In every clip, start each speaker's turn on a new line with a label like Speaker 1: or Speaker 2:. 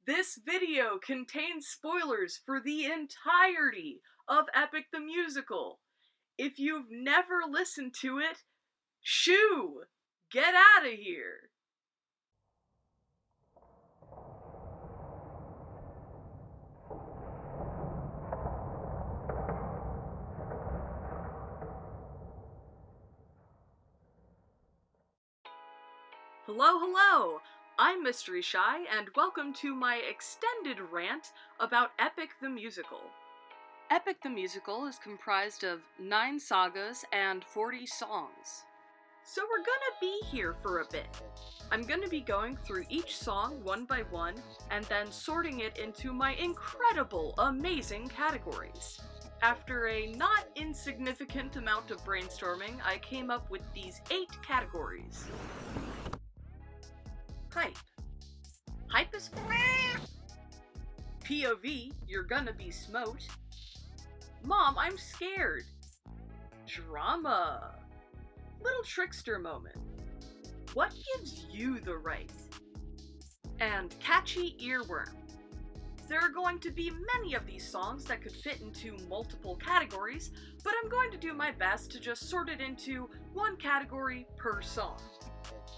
Speaker 1: This video contains spoilers for the entirety of Epic the Musical. If you've never listened to it, shoo! Get out of here! Hello! I'm Mystery Shy, and welcome to my extended rant about Epic the Musical. Epic the Musical is comprised of 9 sagas and 40 songs. So we're gonna be here for a bit. I'm gonna be going through each song one by one, and then sorting it into my incredible, amazing categories. After a not insignificant amount of brainstorming, I came up with these 8 categories. Hype. Hype is POV, you're gonna be smote. Mom, I'm scared. Drama. Little Trickster Moment. What gives you the right? And Catchy Earworm. There are going to be many of these songs that could fit into multiple categories, but I'm going to do my best to just sort it into one category per song.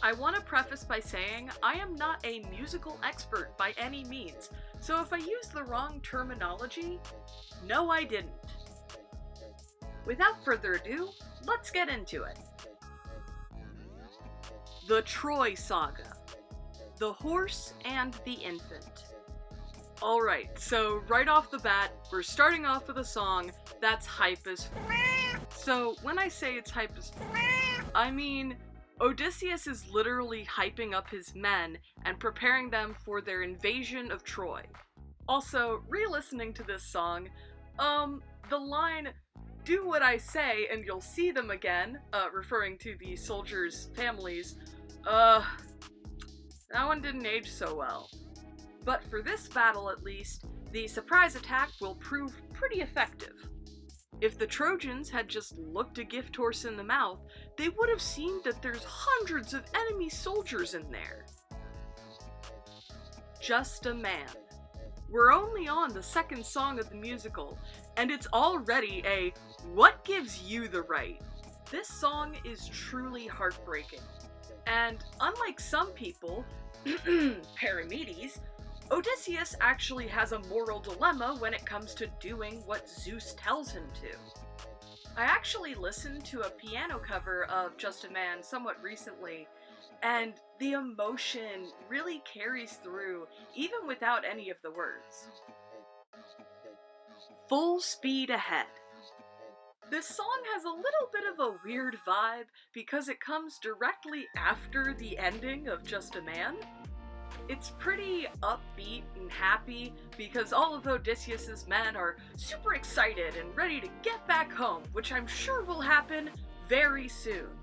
Speaker 1: I want to preface by saying I am not a musical expert by any means, so if I use the wrong terminology, no I didn't. Without further ado, let's get into it. The Troy Saga. The Horse and the Infant. Alright, so right off the bat, we're starting off with a song that's hype as So when I say it's hype as I mean Odysseus is literally hyping up his men and preparing them for their invasion of Troy. Also, re-listening to this song, the line, "Do what I say and you'll see them again," referring to the soldiers' families, that one didn't age so well. But for this battle at least, the surprise attack will prove pretty effective. If the Trojans had just looked a gift horse in the mouth, they would have seen that there's hundreds of enemy soldiers in there. Just a Man. We're only on the second song of the musical, and it's already a "what gives you the right?" This song is truly heartbreaking. And unlike some people, Paramedes, Odysseus actually has a moral dilemma when it comes to doing what Zeus tells him to. I actually listened to a piano cover of Just a Man somewhat recently, and the emotion really carries through even without any of the words. Full Speed Ahead. This song has a little bit of a weird vibe because it comes directly after the ending of Just a Man. It's pretty upbeat and happy because all of Odysseus's men are super excited and ready to get back home, which I'm sure will happen very soon.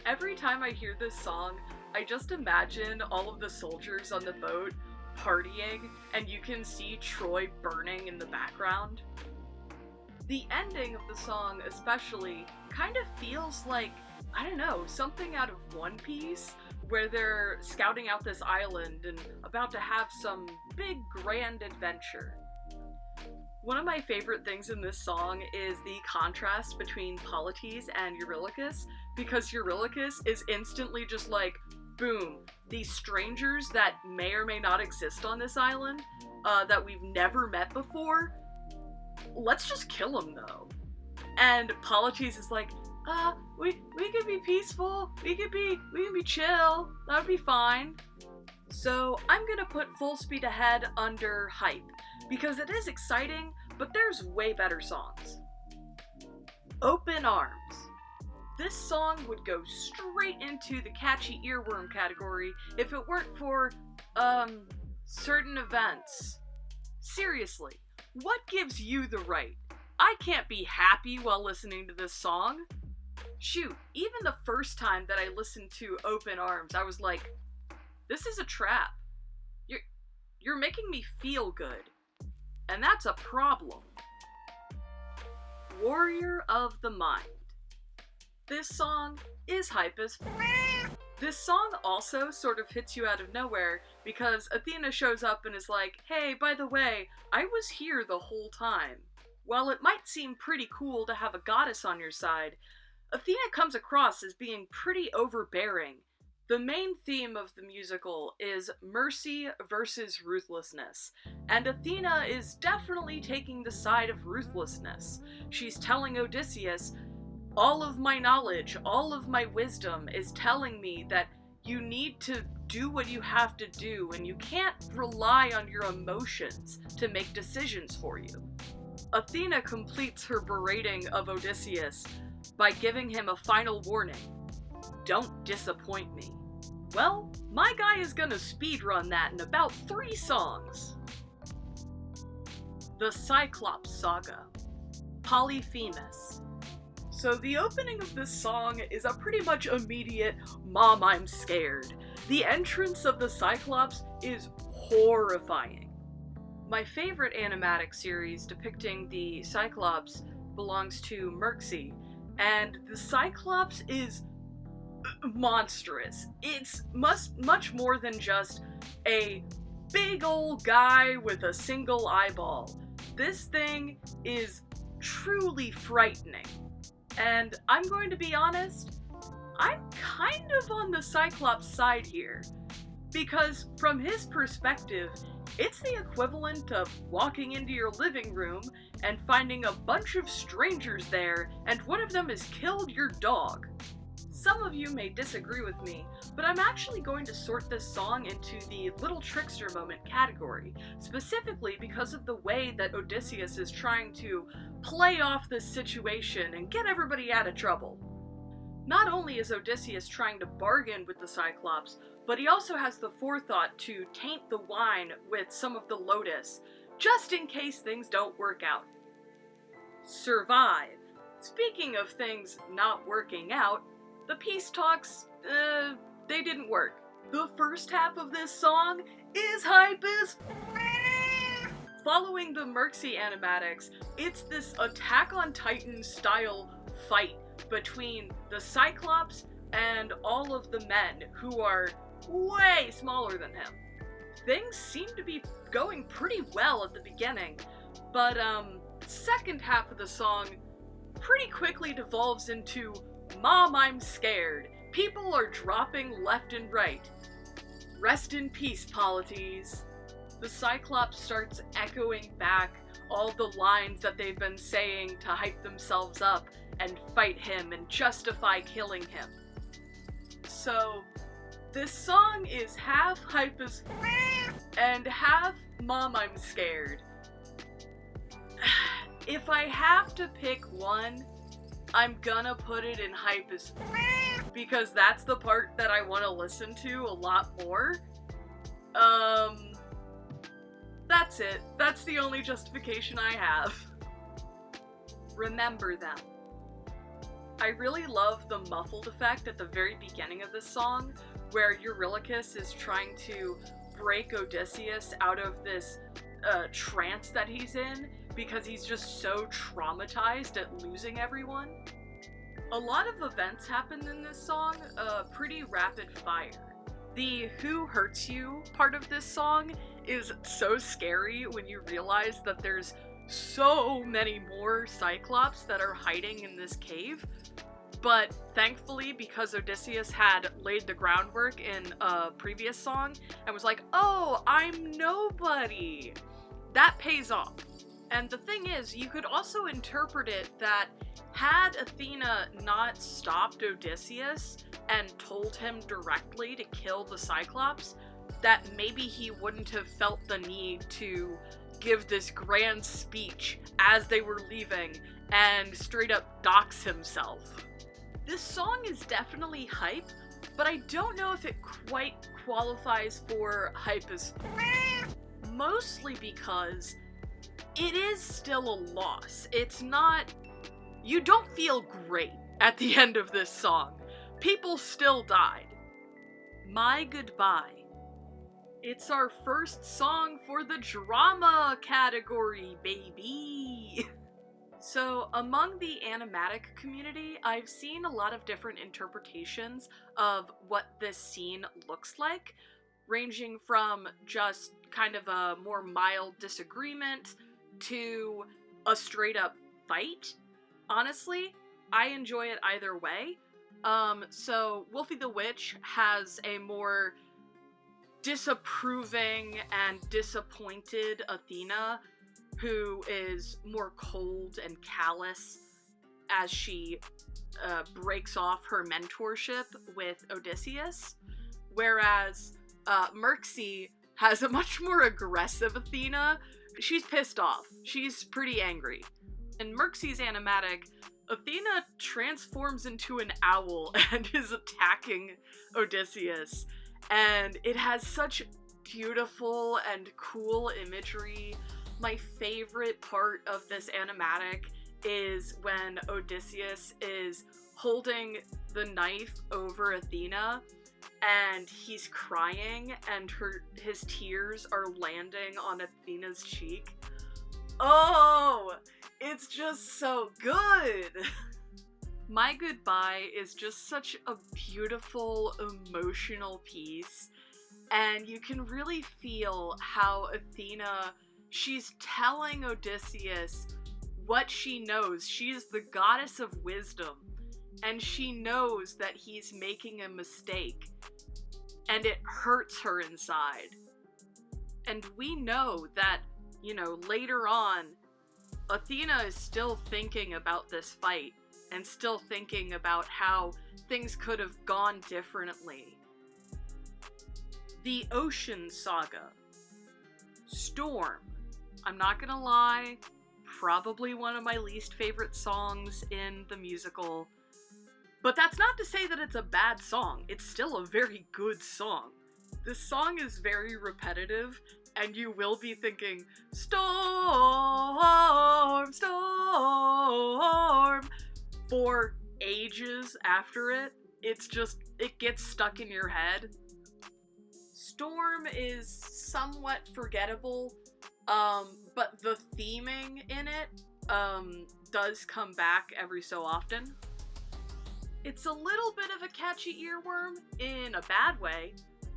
Speaker 1: Every time I hear this song, I just imagine all of the soldiers on the boat partying, and you can see Troy burning in the background. The ending of the song especially kind of feels like, I don't know, something out of One Piece, where they're scouting out this island and about to have some big grand adventure. One of my favorite things in this song is the contrast between Polyphemus and Eurylochus, because Eurylochus is instantly just like, boom, these strangers that may or may not exist on this island, that we've never met before, let's just kill them though. And Polyphemus is like, we could be peaceful, we can be chill, that would be fine. So I'm gonna put Full Speed Ahead under hype, because it is exciting, but there's way better songs. Open Arms. This song would go straight into the Catchy Earworm category if it weren't for, certain events. Seriously, what gives you the right? I can't be happy while listening to this song. Shoot, even the first time that I listened to Open Arms, I was like, this is a trap. You're making me feel good. And that's a problem. Warrior of the Mind. This song is hype as This song also sort of hits you out of nowhere because Athena shows up and is like, hey, by the way, I was here the whole time. While it might seem pretty cool to have a goddess on your side, Athena comes across as being pretty overbearing. The main theme of the musical is mercy versus ruthlessness, and Athena is definitely taking the side of ruthlessness. She's telling Odysseus, all of my knowledge, all of my wisdom is telling me that you need to do what you have to do and you can't rely on your emotions to make decisions for you. Athena completes her berating of Odysseus by giving him a final warning. Don't disappoint me. Well, my guy is gonna speedrun that in about 3 songs. The Cyclops Saga. Polyphemus. So the opening of this song is a pretty much immediate, Mom, I'm scared. The entrance of the Cyclops is horrifying. My favorite animatic series depicting the Cyclops belongs to Mircsy, and the Cyclops is monstrous. It's much more than just a big old guy with a single eyeball. This thing is truly frightening. And I'm going to be honest, I'm kind of on the Cyclops side here. Because from his perspective, it's the equivalent of walking into your living room and finding a bunch of strangers there, and one of them has killed your dog. Some of you may disagree with me, but I'm actually going to sort this song into the Little Trickster Moment category, specifically because of the way that Odysseus is trying to play off this situation and get everybody out of trouble. Not only is Odysseus trying to bargain with the Cyclops, but he also has the forethought to taint the wine with some of the lotus, just in case things don't work out. Survive. Speaking of things not working out, the peace talks, they didn't work. The first half of this song is hype as Following the Mircsy animatics, it's this Attack on Titan style fight between the Cyclops and all of the men who are way smaller than him. Things seem to be going pretty well at the beginning, but the second half of the song pretty quickly devolves into Mom, I'm scared. People are dropping left and right. Rest in peace, Polites. The Cyclops starts echoing back all the lines that they've been saying to hype themselves up and fight him and justify killing him. So, this song is half hype as and half Mom, I'm scared. If I have to pick one, I'm gonna put it in hype as because that's the part that I want to listen to a lot more. That's it. That's the only justification I have. Remember them. I really love the muffled effect at the very beginning of this song, where Eurylochus is trying to break Odysseus out of this trance that he's in, because he's just so traumatized at losing everyone. A lot of events happen in this song, pretty rapid fire. The who hurts you part of this song is so scary when you realize that there's so many more Cyclops that are hiding in this cave. But thankfully, because Odysseus had laid the groundwork in a previous song and was like, oh, I'm nobody, that pays off. And the thing is, you could also interpret it that had Athena not stopped Odysseus and told him directly to kill the Cyclops, that maybe he wouldn't have felt the need to give this grand speech as they were leaving and straight up dox himself. This song is definitely hype, but I don't know if it quite qualifies for hype as mostly because it is still a loss. It's not... You don't feel great at the end of this song. People still died. My Goodbye. It's our first song for the drama category, baby! So, among the animatic community, I've seen a lot of different interpretations of what this scene looks like, ranging from just kind of a more mild disagreement to a straight up fight. Honestly, I enjoy it either way. So WolfyTheWitch has a more disapproving and disappointed Athena, who is more cold and callous as she breaks off her mentorship with Odysseus, whereas Mircsy has a much more aggressive Athena. She's pissed off. She's pretty angry. In Mircsy's animatic, Athena transforms into an owl and is attacking Odysseus, and it has such beautiful and cool imagery. My favorite part of this animatic is when Odysseus is holding the knife over Athena and he's crying and his tears are landing on Athena's cheek. Oh, it's just so good! My Goodbye is just such a beautiful, emotional piece, and you can really feel how Athena, she's telling Odysseus what she knows. She is the goddess of wisdom, and she knows that he's making a mistake, and it hurts her inside. And we know that, later on, Athena is still thinking about this fight, and still thinking about how things could have gone differently. The Ocean Saga. Storm. I'm not gonna lie, probably one of my least favorite songs in the musical. But that's not to say that it's a bad song. It's still a very good song. This song is very repetitive, and you will be thinking, storm, storm, for ages after it. It gets stuck in your head. Storm is somewhat forgettable, but the theming in it does come back every so often. It's a little bit of a catchy earworm in a bad way,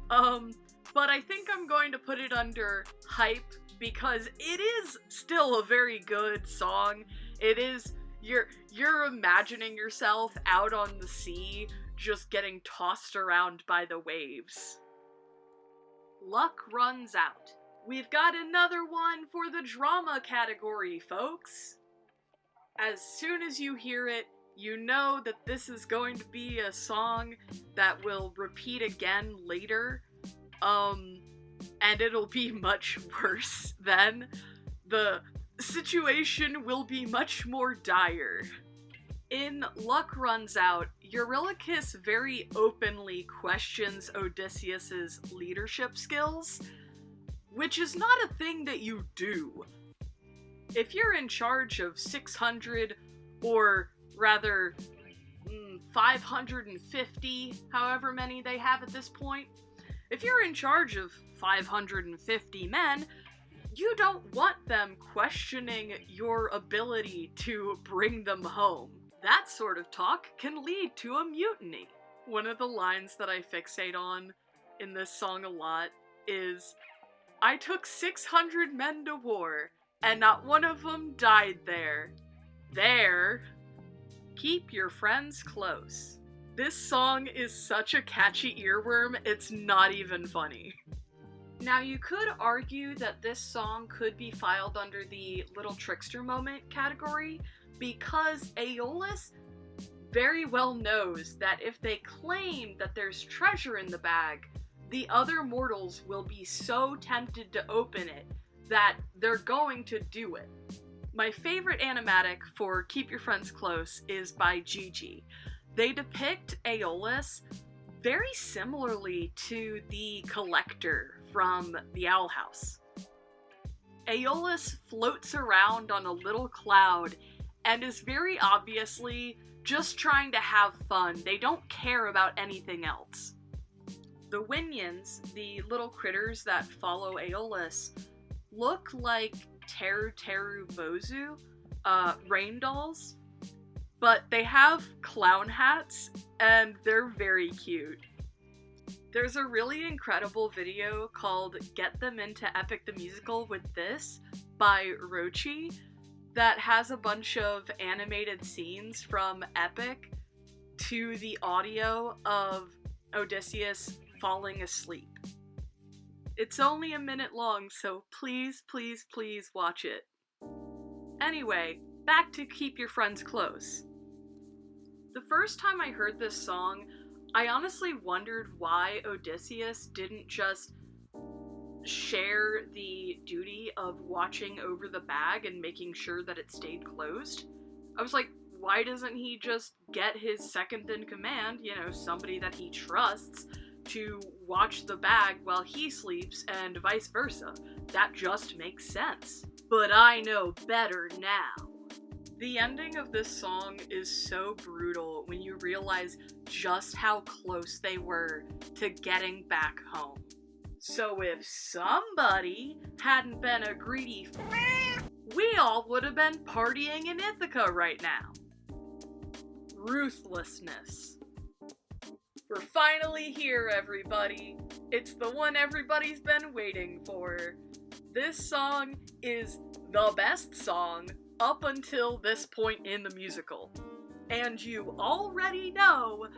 Speaker 1: but I think I'm going to put it under hype because it is still a very good song. It is, you're imagining yourself out on the sea, just getting tossed around by the waves. Luck Runs Out. We've got another one for the drama category, folks. As soon as you hear it, you know that this is going to be a song that will repeat again later, and it'll be much worse then. The situation will be much more dire. In Luck Runs Out, Eurylochus very openly questions Odysseus's leadership skills, which is not a thing that you do. If you're in charge of 600, or rather 550, however many they have at this point, if you're in charge of 550 men, you don't want them questioning your ability to bring them home. That sort of talk can lead to a mutiny. One of the lines that I fixate on in this song a lot is, "I took 600 men to war, and not one of them died there. There. Keep your friends close." This song is such a catchy earworm, it's not even funny. Now, you could argue that this song could be filed under the Little Trickster Moment category, because Aeolus very well knows that if they claim that there's treasure in the bag, the other mortals will be so tempted to open it that they're going to do it. My favorite animatic for Keep Your Friends Close is by Gigi. They depict Aeolus very similarly to the Collector from the Owl House. Aeolus floats around on a little cloud and is very obviously just trying to have fun. They don't care about anything else. The Winions, the little critters that follow Aeolus, look like Teru Teru Bozu, rain dolls, but they have clown hats, and they're very cute. There's a really incredible video called Get Them Into Epic the Musical with This by Rochi that has a bunch of animated scenes from Epic to the audio of Odysseus falling asleep. It's only a minute long, so please, please, please watch it. Anyway, back to Keep Your Friends Close. The first time I heard this song, I honestly wondered why Odysseus didn't just share the duty of watching over the bag and making sure that it stayed closed. I was like, why doesn't he just get his second in command, somebody that he trusts, to watch the bag while he sleeps and vice versa? That just makes sense. But I know better now. The ending of this song is so brutal when you realize just how close they were to getting back home. So if somebody hadn't been a greedy we all would have been partying in Ithaca right now. Ruthlessness. We're finally here, everybody. It's the one everybody's been waiting for. This song is the best song up until this point in the musical. And you already know,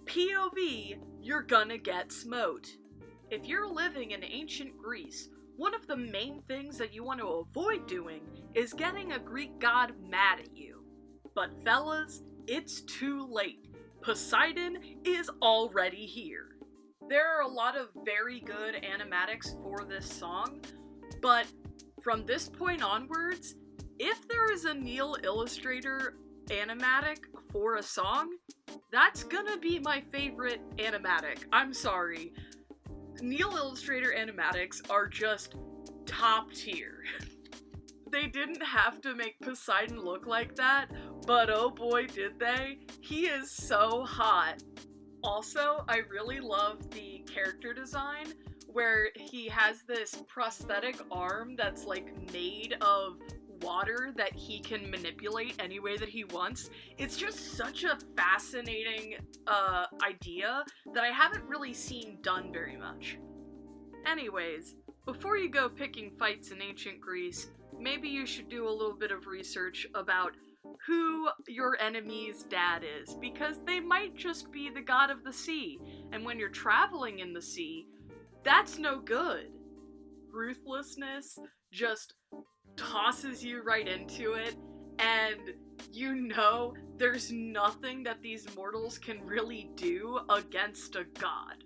Speaker 1: POV, you're gonna get smote. If you're living in ancient Greece, one of the main things that you want to avoid doing is getting a Greek god mad at you. But fellas, it's too late. Poseidon is already here. There are a lot of very good animatics for this song, but from this point onwards, if there is a Neil Illustrator animatic for a song, that's gonna be my favorite animatic. I'm sorry. Neil Illustrator animatics are just top tier. They didn't have to make Poseidon look like that, but oh boy did they. He is so hot. Also, I really love the character design where he has this prosthetic arm that's like made of water that he can manipulate any way that he wants. It's just such a fascinating idea that I haven't really seen done very much. Anyways, before you go picking fights in ancient Greece, maybe you should do a little bit of research about who your enemy's dad is, because they might just be the god of the sea, and when you're traveling in the sea, that's no good. Ruthlessness just tosses you right into it, and there's nothing that these mortals can really do against a god.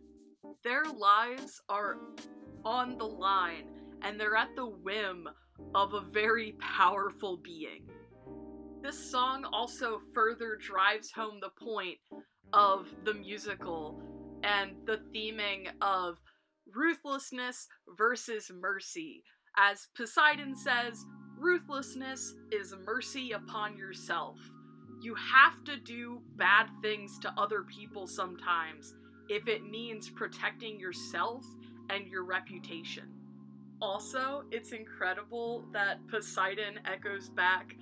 Speaker 1: Their lives are on the line, and they're at the whim of a very powerful being. This song also further drives home the point of the musical and the theming of ruthlessness versus mercy. As Poseidon says, ruthlessness is mercy upon yourself. You have to do bad things to other people sometimes if it means protecting yourself and your reputation. Also, it's incredible that Poseidon echoes back,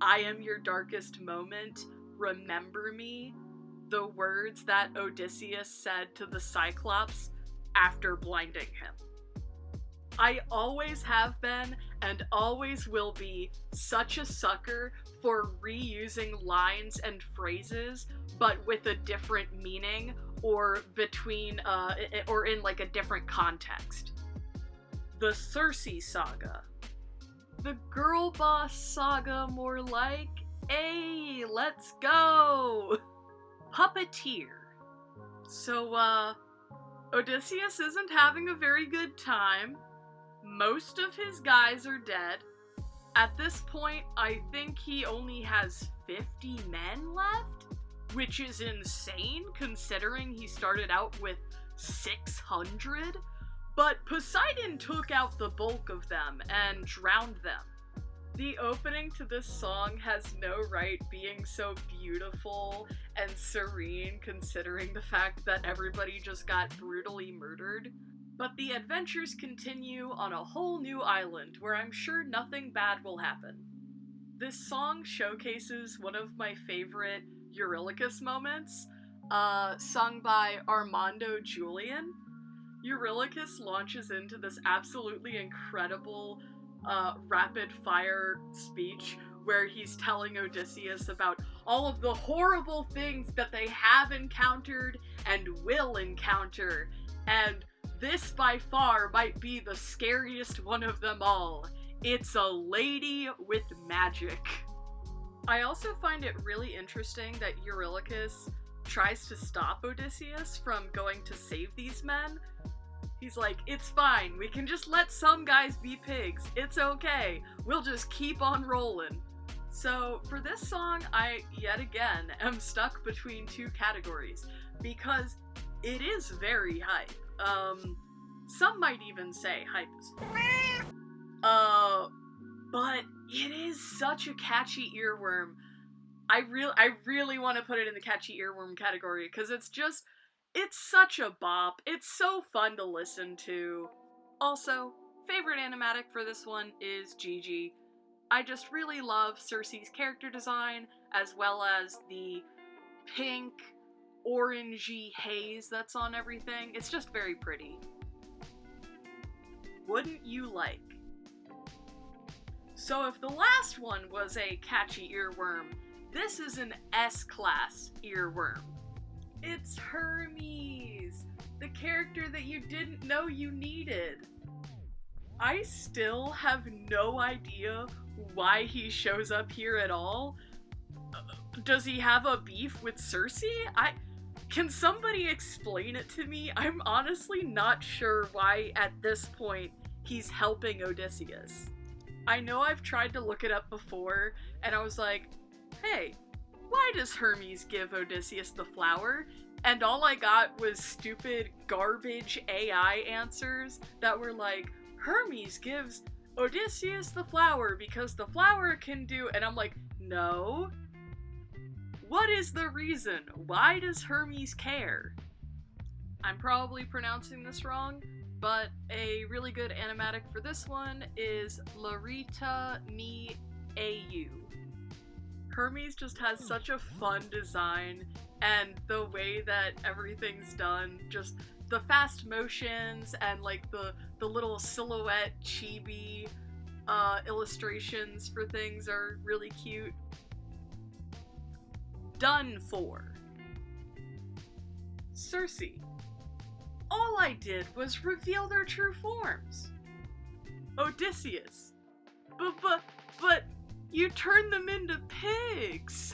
Speaker 1: "I am your darkest moment, remember me," the words that Odysseus said to the Cyclops after blinding him. I always have been, and always will be, such a sucker for reusing lines and phrases, but with a different meaning, or or in like a different context. The Circe saga. The girl boss saga, more like. Hey, let's go! Puppeteer. So, Odysseus isn't having a very good time. Most of his guys are dead. At this point, I think he only has 50 men left, which is insane considering he started out with 600. But Poseidon took out the bulk of them and drowned them. The opening to this song has no right being so beautiful and serene considering the fact that everybody just got brutally murdered. But the adventures continue on a whole new island where I'm sure nothing bad will happen. This song showcases one of my favorite Eurylochus moments, sung by Armando Julian. Eurylochus launches into this absolutely incredible, rapid-fire speech where he's telling Odysseus about all of the horrible things that they have encountered and will encounter, and this by far might be the scariest one of them all. It's a lady with magic. I also find it really interesting that Eurylochus tries to stop Odysseus from going to save these men. He's like, it's fine, we can just let some guys be pigs, it's okay, we'll just keep on rolling. So for this song, I, yet again, am stuck between two categories, because it is very hype. Some might even say hype is but it is such a catchy earworm. I really want to put it in the catchy earworm category, because it's such a bop. It's so fun to listen to. Also, favorite animatic for this one is Gigi. I just really love Circe's character design, as well as the pink, orangey haze that's on everything. It's just very pretty. Wouldn't you like? So if the last one was a catchy earworm, this is an S-class earworm. It's Hermes, the character that you didn't know you needed. I still have no idea why he shows up here at all. Does he have a beef with Circe? Can somebody explain it to me? I'm honestly not sure why at this point he's helping Odysseus. I know I've tried to look it up before, and I was like, hey, why does Hermes give Odysseus the flower? And all I got was stupid garbage AI answers that were like, Hermes gives Odysseus the flower because the flower can do, and I'm like, no. What is the reason? Why does Hermes care? I'm probably pronouncing this wrong, but a really good animatic for this one is Larita Mi Au. Hermes just has such a fun design, and the way that everything's done, just the fast motions and like the little silhouette chibi illustrations for things are really cute. Done for. Circe. All I did was reveal their true forms. Odysseus. But you turned them into pigs.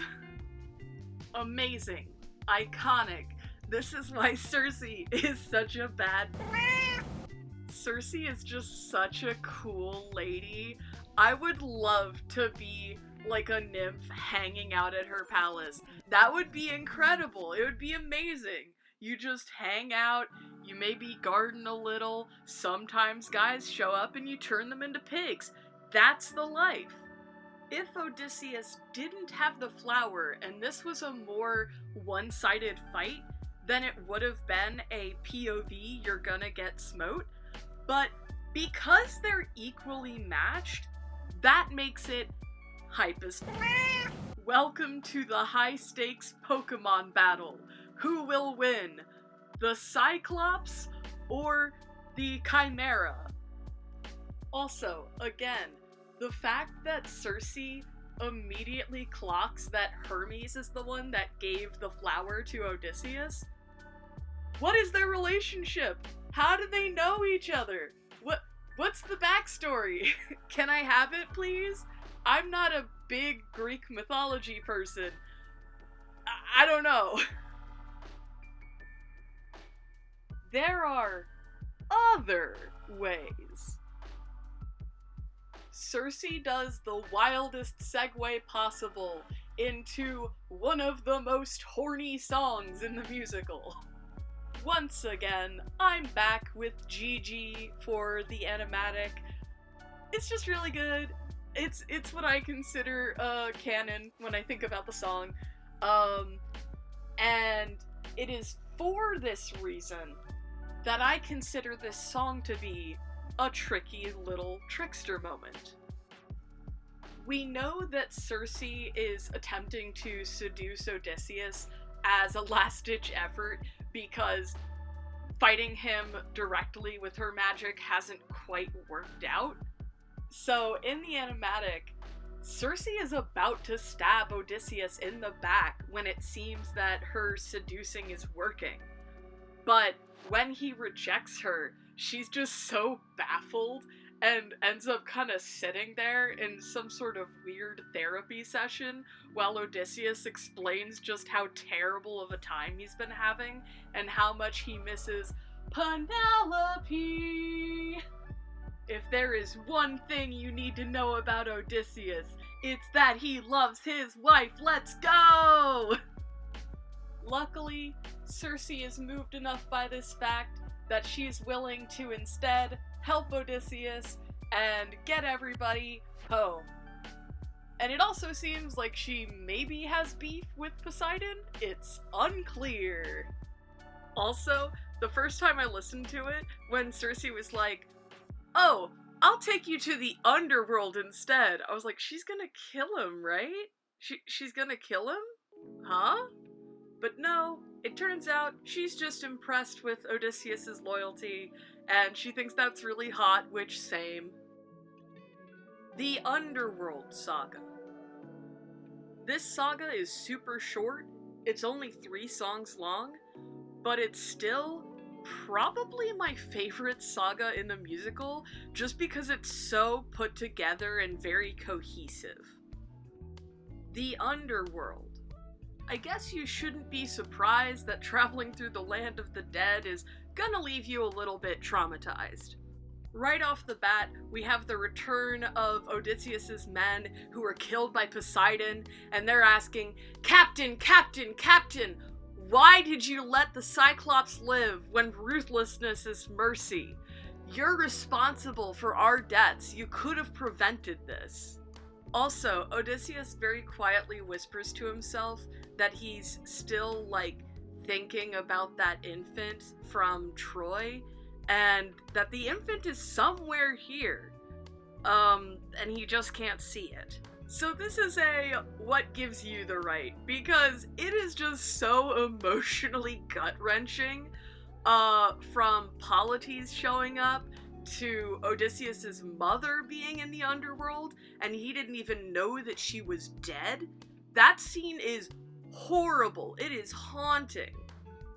Speaker 1: Amazing. Iconic. This is why Circe is such a bad... Circe is just such a cool lady. I would love to be like a nymph hanging out at her palace. That would be incredible. It would be amazing. You just hang out, you maybe garden a little, sometimes guys show up and you turn them into pigs. That's the life. If Odysseus didn't have the flower and this was a more one-sided fight, then it would have been a POV, you're gonna get smote. But because they're equally matched, that makes it hype as f***. Welcome to the high-stakes Pokemon battle. Who will win? The Cyclops or the Chimera? Also, again, the fact that Circe immediately clocks that Hermes is the one that gave the flower to Odysseus. What is their relationship? How do they know each other? What's the backstory? Can I have it, please? I'm not a big Greek mythology person. I don't know. There are other ways. Circe does the wildest segue possible into one of the most horny songs in the musical. Once again, I'm back with Gigi for the animatic. It's just really good. It's what I consider canon when I think about the song. And it is for this reason that I consider this song to be a tricky little trickster moment. We know that Circe is attempting to seduce Odysseus as a last-ditch effort because fighting him directly with her magic hasn't quite worked out. So in the animatic, Circe is about to stab Odysseus in the back when it seems that her seducing is working. But when he rejects her, she's just so baffled and ends up kind of sitting there in some sort of weird therapy session while Odysseus explains just how terrible of a time he's been having and how much he misses Penelope. If there is one thing you need to know about Odysseus, it's that he loves his wife. Let's go! Luckily, Circe is moved enough by this fact that she's willing to instead help Odysseus and get everybody home. And it also seems like she maybe has beef with Poseidon. It's unclear. Also, the first time I listened to it, when Circe was like, "Oh, I'll take you to the underworld instead," I was like, she's gonna kill him, right? She's gonna kill him? Huh? But no, it turns out she's just impressed with Odysseus' loyalty, and she thinks that's really hot, which same. The Underworld Saga. This saga is super short, it's only 3 songs long, but it's still probably my favorite saga in the musical, just because it's so put together and very cohesive. The Underworld. I guess you shouldn't be surprised that traveling through the land of the dead is gonna leave you a little bit traumatized. Right off the bat, we have the return of Odysseus' men who were killed by Poseidon, and they're asking, "Captain, Captain, Captain, why did you let the Cyclops live when ruthlessness is mercy? You're responsible for our deaths. You could have prevented this." Also, Odysseus very quietly whispers to himself that he's still, thinking about that infant from Troy, and that the infant is somewhere here. And he just can't see it. So this is a what gives you the right, because it is just so emotionally gut-wrenching, from Polyphemus showing up to Odysseus' mother being in the underworld, and he didn't even know that she was dead. That scene is horrible. It is haunting.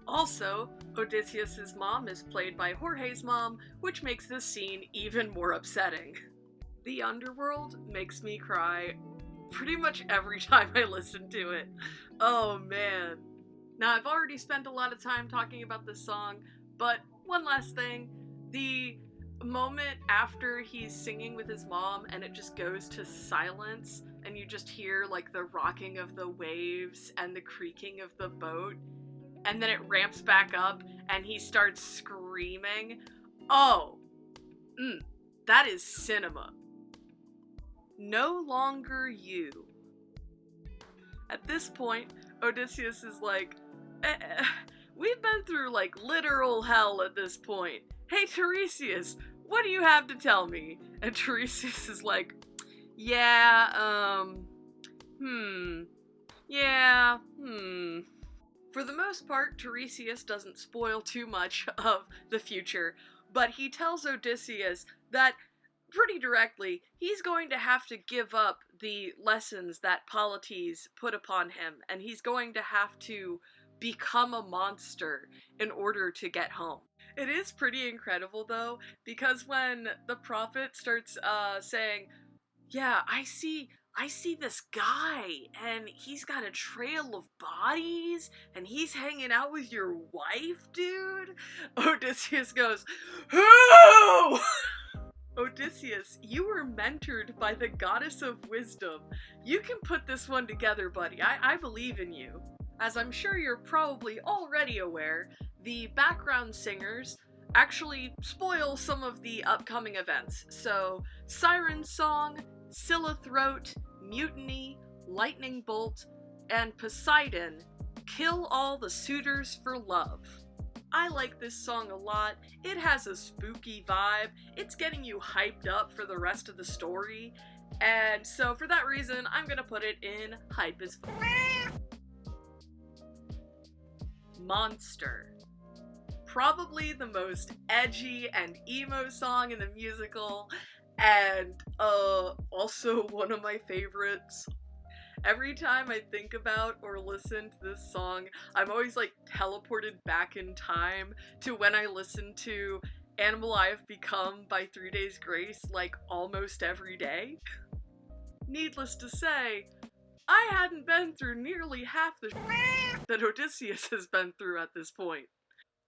Speaker 1: Also, Odysseus' mom is played by Jorge's mom, which makes this scene even more upsetting. The Underworld makes me cry pretty much every time I listen to it. Oh man. Now, I've already spent a lot of time talking about this song, but one last thing. The moment after he's singing with his mom and it just goes to silence and you just hear the rocking of the waves and the creaking of the boat, and then it ramps back up and he starts screaming. Oh, that is cinema. No longer you. At this point, Odysseus is like, we've been through literal hell at this point. Hey Tiresias, what do you have to tell me? And Tiresias is like, For the most part, Tiresias doesn't spoil too much of the future, but he tells Odysseus that pretty directly he's going to have to give up the lessons that Polyphemus put upon him, and he's going to have to become a monster in order to get home. It is pretty incredible though, because when the prophet starts saying, "Yeah, I see this guy, and he's got a trail of bodies, and he's hanging out with your wife, dude," Odysseus goes, "Who?" Odysseus, you were mentored by the goddess of wisdom. You can put this one together, buddy. I believe in you. As I'm sure you're probably already aware, the background singers actually spoil some of the upcoming events. So, Siren Song, Scylla Throat, Mutiny, Lightning Bolt, and Poseidon kill all the suitors for love. I like this song a lot. It has a spooky vibe. It's getting you hyped up for the rest of the story. And so for that reason, I'm gonna put it in hype as Monster. Probably the most edgy and emo song in the musical, and also one of my favorites. Every time I think about or listen to this song, I'm always like teleported back in time to when I listened to Animal I Have Become by 3 Days Grace like almost every day. Needless to say, I hadn't been through nearly half the that Odysseus has been through at this point.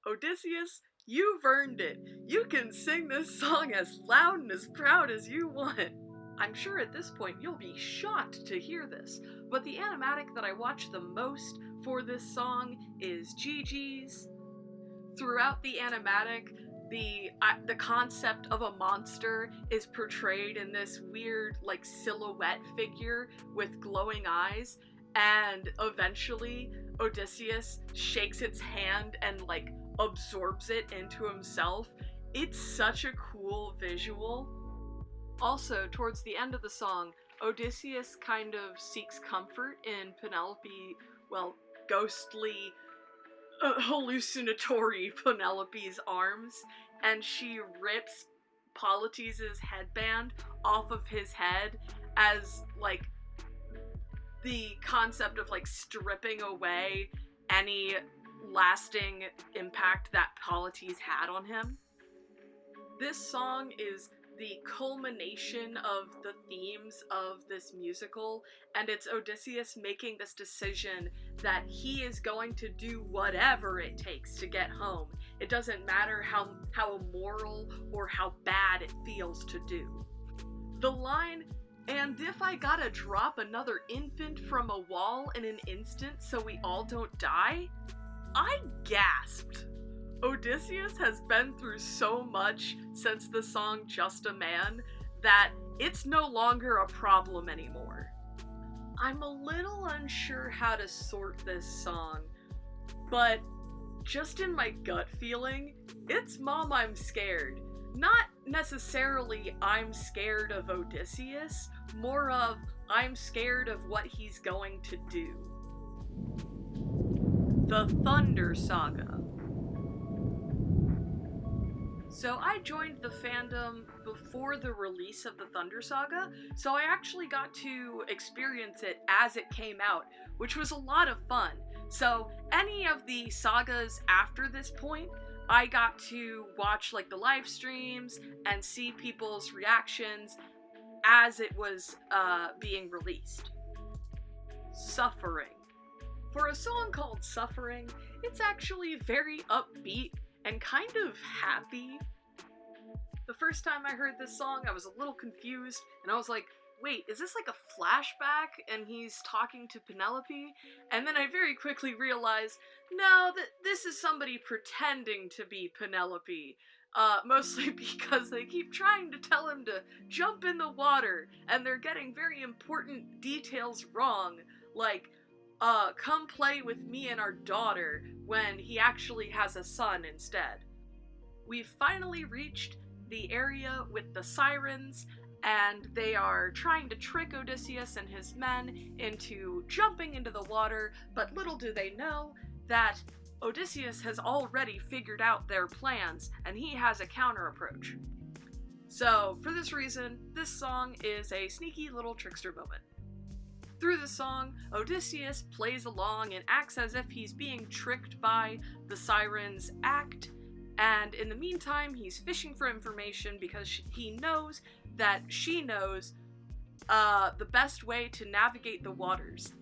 Speaker 1: Odysseus, you've earned it. You can sing this song as loud and as proud as you want. I'm sure at this point you'll be shocked to hear this, but the animatic that I watch the most for this song is Gigi's. Throughout the animatic, the concept of a monster is portrayed in this weird, like, silhouette figure with glowing eyes, and eventually Odysseus shakes its hand and, like, absorbs it into himself. It's such a cool visual. Also, towards the end of the song, Odysseus kind of seeks comfort in Penelope, well, ghostly, hallucinatory Penelope's arms, and she rips Polyphemus' headband off of his head as, like, the concept of, like, stripping away any lasting impact that Polyphemus had on him. This song is the culmination of the themes of this musical, and it's Odysseus making this decision that he is going to do whatever it takes to get home. It doesn't matter how immoral or how bad it feels to do. The line, "And if I gotta drop another infant from a wall in an instant so we all don't die?" I gasped. Odysseus has been through so much since the song Just a Man that it's no longer a problem anymore. I'm a little unsure how to sort this song, but just in my gut feeling, it's Mom, I'm Scared. Not necessarily I'm scared of Odysseus, more of I'm scared of what he's going to do. The Thunder Saga. So I joined the fandom before the release of the Thunder Saga, so I actually got to experience it as it came out, which was a lot of fun. So any of the sagas after this point, I got to watch, like, the live streams and see people's reactions as it was being released. Suffering. For a song called Suffering, it's actually very upbeat and kind of happy. The first time I heard this song, I was a little confused, and I was like, wait, is this like a flashback and he's talking to Penelope? And then I very quickly realized, no, this is somebody pretending to be Penelope. Mostly because they keep trying to tell him to jump in the water, and they're getting very important details wrong, like, come play with me and our daughter, when he actually has a son instead. We've finally reached the area with the sirens, and they are trying to trick Odysseus and his men into jumping into the water, but little do they know that Odysseus has already figured out their plans, and he has a counter approach. So, for this reason, this song is a sneaky little trickster moment. Through the song, Odysseus plays along and acts as if he's being tricked by the sirens' act, and in the meantime, he's fishing for information because he knows that she knows the best way to navigate the waters.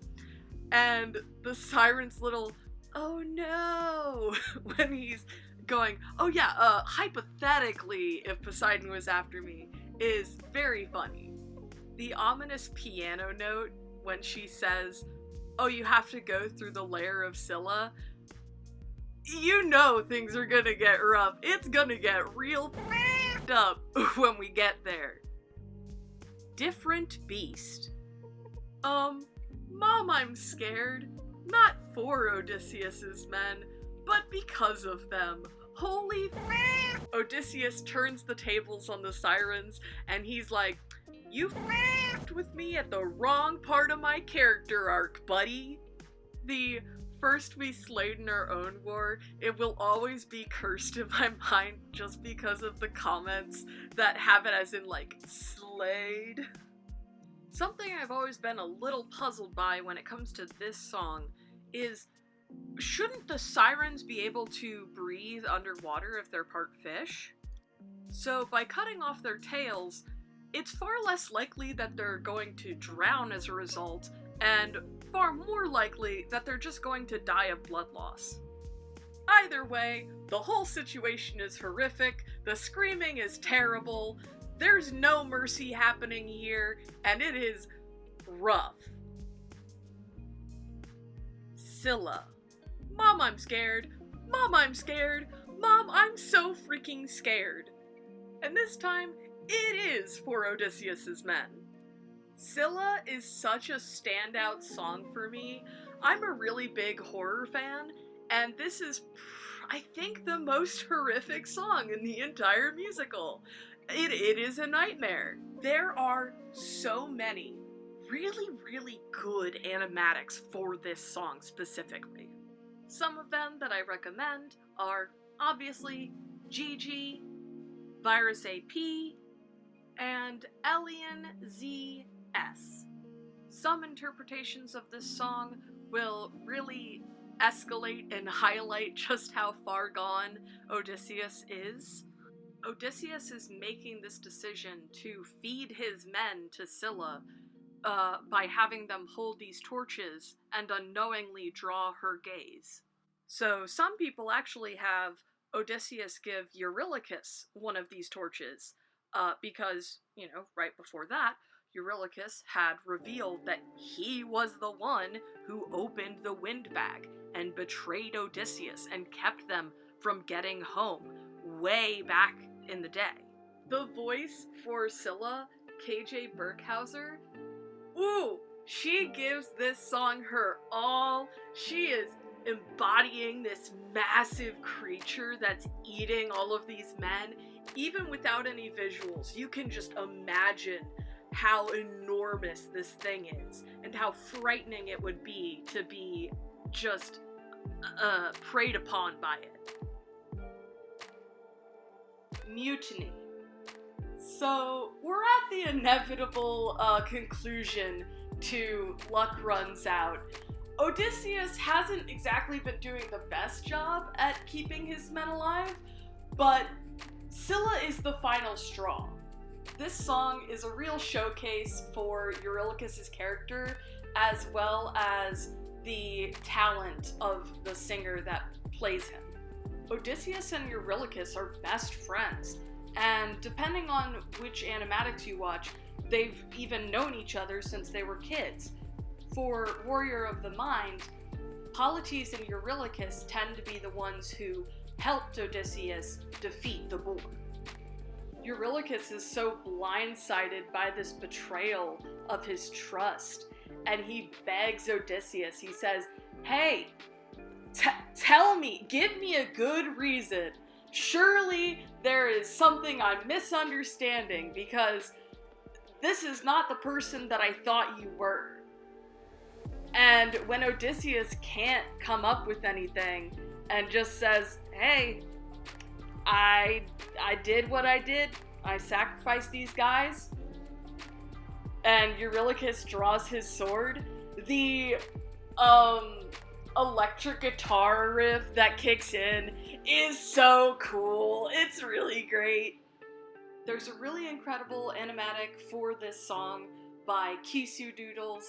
Speaker 1: And the siren's little, "Oh no," when he's going, "Oh yeah, hypothetically, if Poseidon was after me," is very funny. The ominous piano note when she says, "Oh, you have to go through the lair of Scylla," you know things are gonna get rough. It's gonna get real f***ed up when we get there. Different beast. Mom, I'm scared. Not for Odysseus's men, but because of them. Holy f***. Odysseus turns the tables on the sirens, and he's like, "You f***, connect with me at the wrong part of my character arc, buddy. The first we slayed in our own war, it will always be cursed in my mind just because of the comments that have it as in, like, slayed. Something I've always been a little puzzled by when it comes to this song is, shouldn't the sirens be able to breathe underwater if they're part fish? So by cutting off their tails, it's far less likely that they're going to drown as a result, and far more likely that they're just going to die of blood loss. Either way, the whole situation is horrific, the screaming is terrible, there's no mercy happening here, and it is rough. Scylla. Mom, I'm scared. Mom, I'm scared. Mom, I'm so freaking scared. And this time, it is for Odysseus's men. Scylla is such a standout song for me. I'm a really big horror fan, and this is, I think, the most horrific song in the entire musical. It is a nightmare. There are so many really, really good animatics for this song specifically. Some of them that I recommend are, obviously, Gigi, Virus AP, and Elian ZS. Some interpretations of this song will really escalate and highlight just how far gone Odysseus is. Odysseus is making this decision to feed his men to Scylla by having them hold these torches and unknowingly draw her gaze. So some people actually have Odysseus give Eurylochus one of these torches, because, right before that, Eurylochus had revealed that he was the one who opened the wind bag and betrayed Odysseus and kept them from getting home way back in the day. The voice for Scylla, KJ Burkhauser, ooh, she gives this song her all. She is embodying this massive creature that's eating all of these men. Even without any visuals, you can just imagine how enormous this thing is and how frightening it would be to be just preyed upon by it. Mutiny. So, we're at the inevitable conclusion to Luck Runs Out. Odysseus hasn't exactly been doing the best job at keeping his men alive, but Scylla is the final straw. This song is a real showcase for Eurylochus' character, as well as the talent of the singer that plays him. Odysseus and Eurylochus are best friends, and depending on which animatics you watch, they've even known each other since they were kids. For Warrior of the Mind, Polites and Eurylochus tend to be the ones who helped Odysseus defeat the boar. Eurylochus is so blindsided by this betrayal of his trust, and he begs Odysseus. He says, "Hey, tell me, give me a good reason. Surely there is something I'm misunderstanding, because this is not the person that I thought you were." And when Odysseus can't come up with anything and just says, "Hey, I did what I did. I sacrificed these guys," and Eurylochus draws his sword, the electric guitar riff that kicks in is so cool. It's really great. There's a really incredible animatic for this song by Kisu Doodles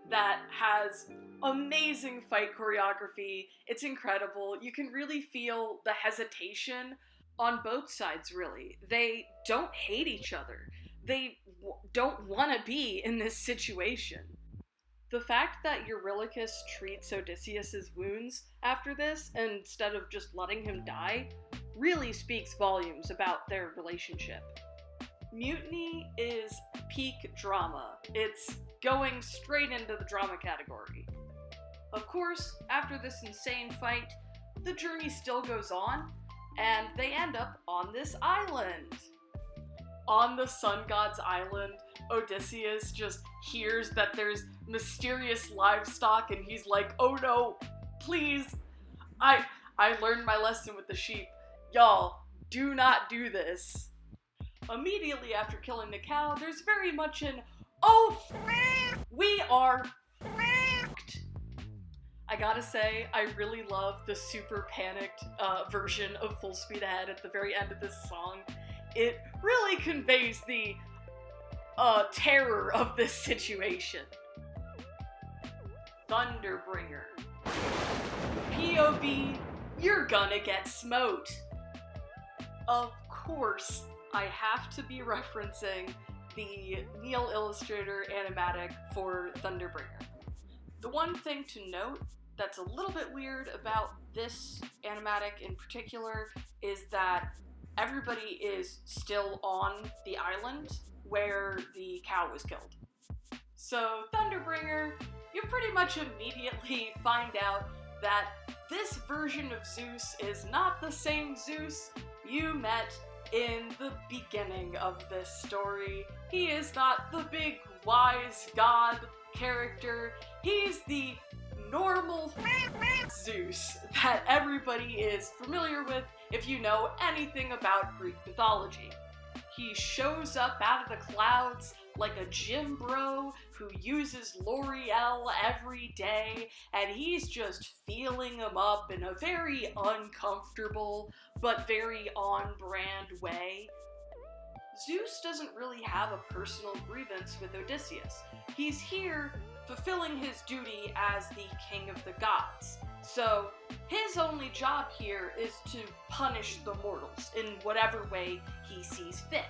Speaker 1: that has amazing fight choreography. It's incredible. You can really feel the hesitation on both sides, really. They don't hate each other. They don't want to be in this situation. The fact that Eurylochus treats Odysseus' wounds after this, instead of just letting him die, really speaks volumes about their relationship. Mutiny is peak drama. It's going straight into the drama category. Of course, after this insane fight, the journey still goes on, and they end up on this island. On the sun god's island, Odysseus just hears that there's mysterious livestock and he's like, oh no, please, I learned my lesson with the sheep. Y'all, do not do this. Immediately after killing the cow, there's very much an, oh, we are f***ed. I gotta say, I really love the super panicked version of Full Speed Ahead at the very end of this song. It really conveys the terror of this situation. Thunderbringer. POV, you're gonna get smote. Of course, I have to be referencing the Neil Illustrator animatic for Thunderbringer. The one thing to note that's a little bit weird about this animatic in particular is that everybody is still on the island where the cow was killed. So Thunderbringer, you pretty much immediately find out that this version of Zeus is not the same Zeus you met in the beginning of this story. He is not the big wise god character. He's the normal Zeus that everybody is familiar with if you know anything about Greek mythology. He shows up out of the clouds like a gym bro who uses L'Oreal every day, and he's just feeling them up in a very uncomfortable but very on-brand way. Zeus doesn't really have a personal grievance with Odysseus. He's here fulfilling his duty as the king of the gods. So his only job here is to punish the mortals in whatever way he sees fit.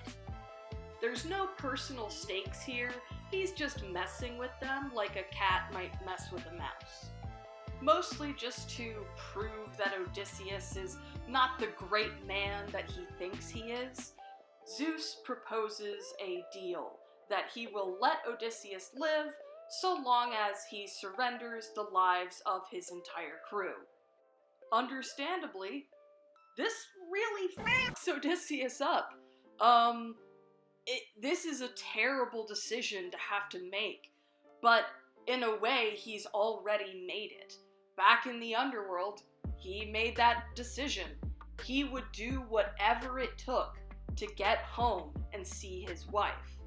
Speaker 1: There's no personal stakes here, he's just messing with them like a cat might mess with a mouse. Mostly just to prove that Odysseus is not the great man that he thinks he is, Zeus proposes a deal that he will let Odysseus live so long as he surrenders the lives of his entire crew. Understandably, this really f***s Odysseus up. This is a terrible decision to have to make, but in a way, he's already made it. Back in the underworld, he made that decision. He would do whatever it took to get home and see his wife.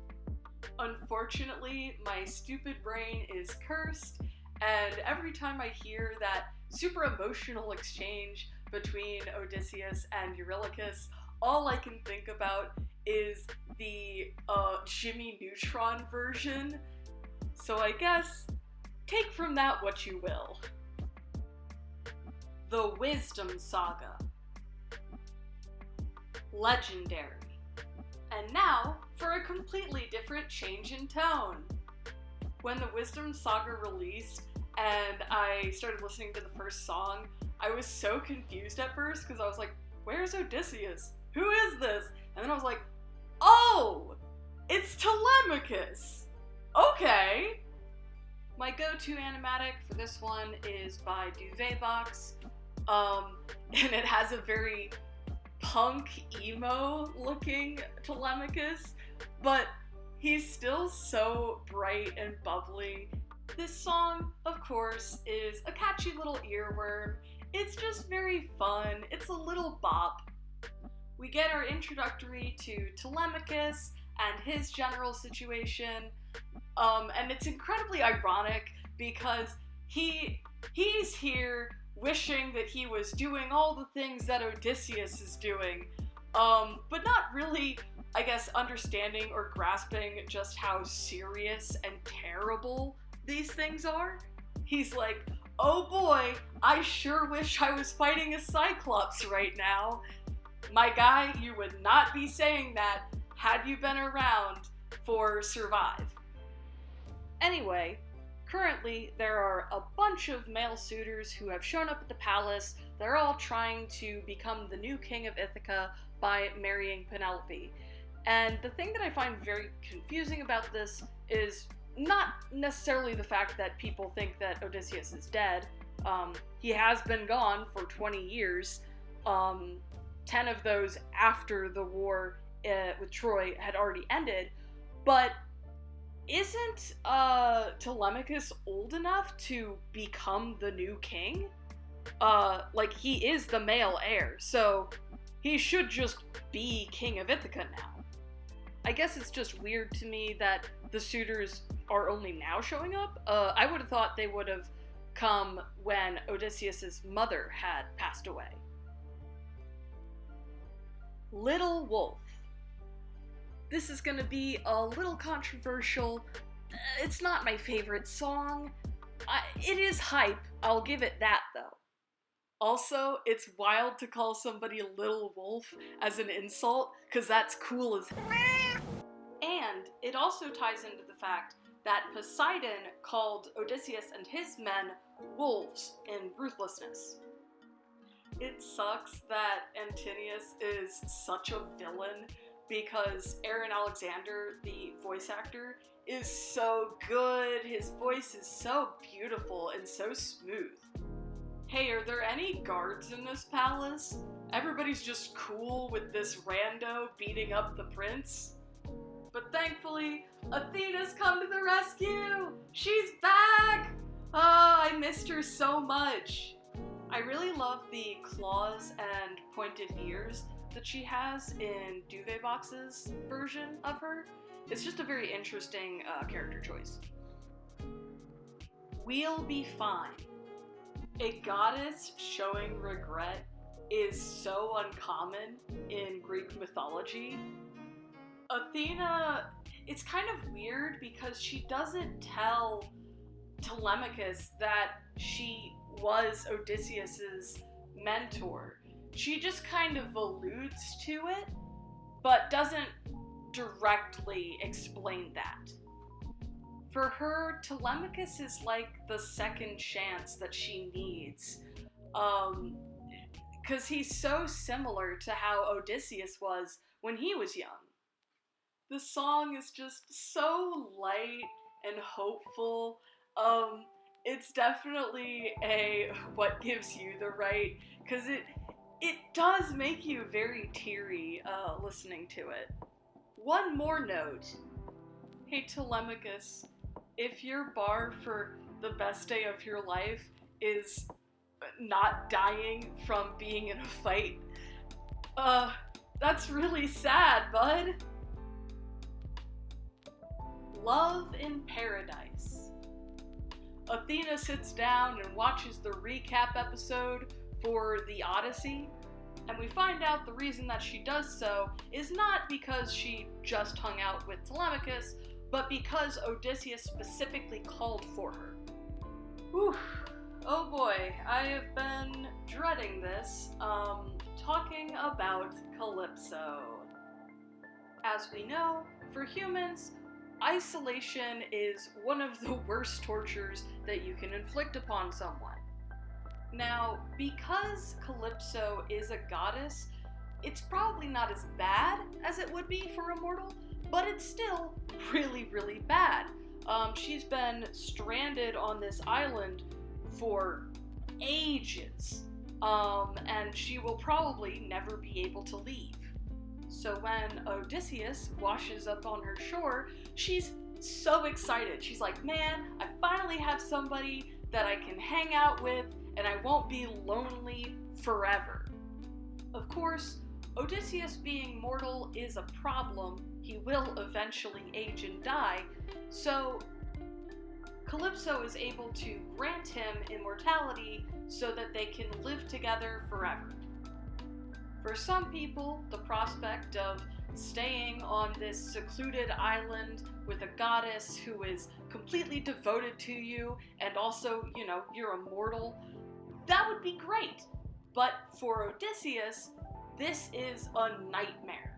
Speaker 1: Unfortunately, my stupid brain is cursed, and every time I hear that super emotional exchange between Odysseus and Eurylochus, all I can think about is the Jimmy Neutron version. So I guess, take from that what you will. The Wisdom Saga. Legendary. And now, for a completely different change in tone. When the Wisdom Saga released, and I started listening to the first song, I was so confused at first, because I was like, where's Odysseus? Who is this? And then I was like, oh! It's Telemachus! Okay! My go-to animatic for this one is by Duvetbox, and it has a very punk emo looking Telemachus, but he's still so bright and bubbly. This song, of course, is a catchy little earworm. It's just very fun. It's a little bop. We get our introductory to Telemachus and his general situation, and it's incredibly ironic because he's here wishing that he was doing all the things that Odysseus is doing, but not really, I guess, understanding or grasping just how serious and terrible these things are. He's like, oh boy, I sure wish I was fighting a Cyclops right now. My guy, you would not be saying that had you been around for Survive. Anyway, currently, there are a bunch of male suitors who have shown up at the palace. They're all trying to become the new king of Ithaca by marrying Penelope. And the thing that I find very confusing about this is not necessarily the fact that people think that Odysseus is dead. He has been gone for 20 years, 10 of those after the war with Troy had already ended, but isn't Telemachus old enough to become the new king? Like, he is the male heir, so he should just be king of Ithaca now. I guess it's just weird to me that the suitors are only now showing up. I would have thought they would have come when Odysseus' mother had passed away. Little Wolf. This is gonna be a little controversial. It's not my favorite song. It is hype, I'll give it that though. Also, it's wild to call somebody a little wolf as an insult, because that's cool as And it also ties into the fact that Poseidon called Odysseus and his men wolves in ruthlessness. It sucks that Antinous is such a villain because Aaron Alexander, the voice actor, is so good. His voice is so beautiful and so smooth. Hey, are there any guards in this palace? Everybody's just cool with this rando beating up the prince. But thankfully, Athena's come to the rescue! She's back! Oh, I missed her so much. I really love the claws and pointed ears that she has in Duvet Box's version of her. It's just a very interesting character choice. We'll be fine. A goddess showing regret is so uncommon in Greek mythology. Athena, it's kind of weird because she doesn't tell Telemachus that she was Odysseus's mentor. She just kind of alludes to it, but doesn't directly explain that. For her, Telemachus is like the second chance that she needs, because he's so similar to how Odysseus was when he was young. The song is just so light and hopeful. It's definitely a what gives you the right, because it does make you very teary listening to it. One more note. Hey Telemachus, if your bar for the best day of your life is not dying from being in a fight, that's really sad, bud. Love in Paradise. Athena sits down and watches the recap episode for the Odyssey, and we find out the reason that she does so is not because she just hung out with Telemachus, but because Odysseus specifically called for her. Whew. Oh boy, I have been dreading this, talking about Calypso. As we know, for humans, isolation is one of the worst tortures that you can inflict upon someone. Now, because Calypso is a goddess, it's probably not as bad as it would be for a mortal, but it's still really, really bad. She's been stranded on this island for ages, and she will probably never be able to leave. So when Odysseus washes up on her shore, she's so excited. She's like, man, I finally have somebody that I can hang out with, and I won't be lonely forever. Of course, Odysseus being mortal is a problem. He will eventually age and die, so Calypso is able to grant him immortality so that they can live together forever. For some people, the prospect of staying on this secluded island with a goddess who is completely devoted to you and also, you're immortal, that would be great. But for Odysseus, this is a nightmare.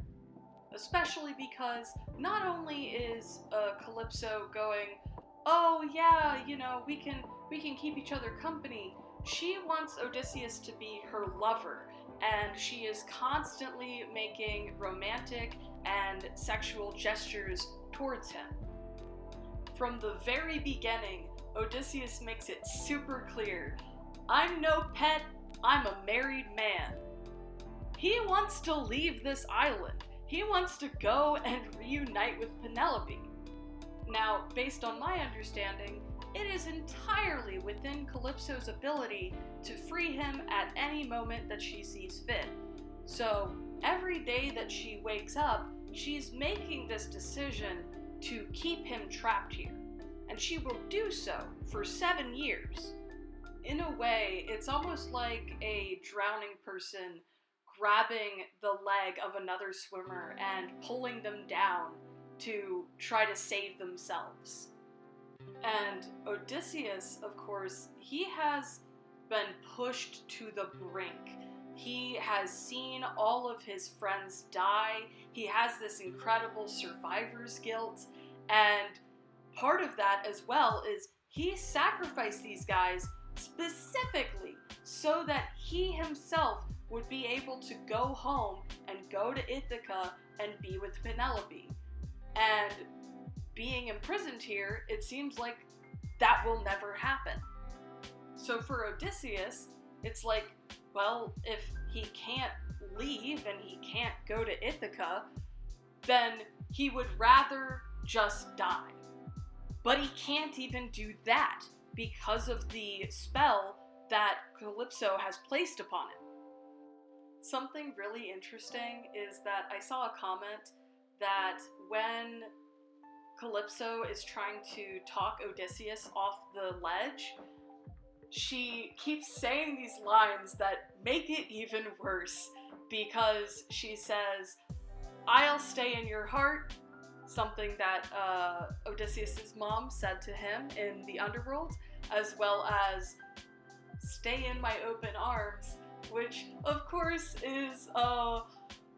Speaker 1: Especially because not only is Calypso going, oh yeah, we can keep each other company, she wants Odysseus to be her lover, and she is constantly making romantic and sexual gestures towards him. From the very beginning, Odysseus makes it super clear, I'm no pet, I'm a married man. He wants to leave this island. He wants to go and reunite with Penelope. Now, based on my understanding, it is entirely within Calypso's ability to free him at any moment that she sees fit. So, every day that she wakes up, she's making this decision to keep him trapped here. And she will do so for 7 years. In a way, it's almost like a drowning person grabbing the leg of another swimmer and pulling them down to try to save themselves. And Odysseus, of course, he has been pushed to the brink. He has seen all of his friends die. He has this incredible survivor's guilt. And part of that as well is he sacrificed these guys specifically so that he himself would be able to go home and go to Ithaca and be with Penelope. And being imprisoned here, it seems like that will never happen. So for Odysseus, it's like, well, if he can't leave and he can't go to Ithaca, then he would rather just die. But he can't even do that because of the spell that Calypso has placed upon him. Something really interesting is that I saw a comment that when Calypso is trying to talk Odysseus off the ledge, she keeps saying these lines that make it even worse, because she says, "I'll stay in your heart," something that Odysseus' mom said to him in the underworld, as well as "stay in my open arms," which of course is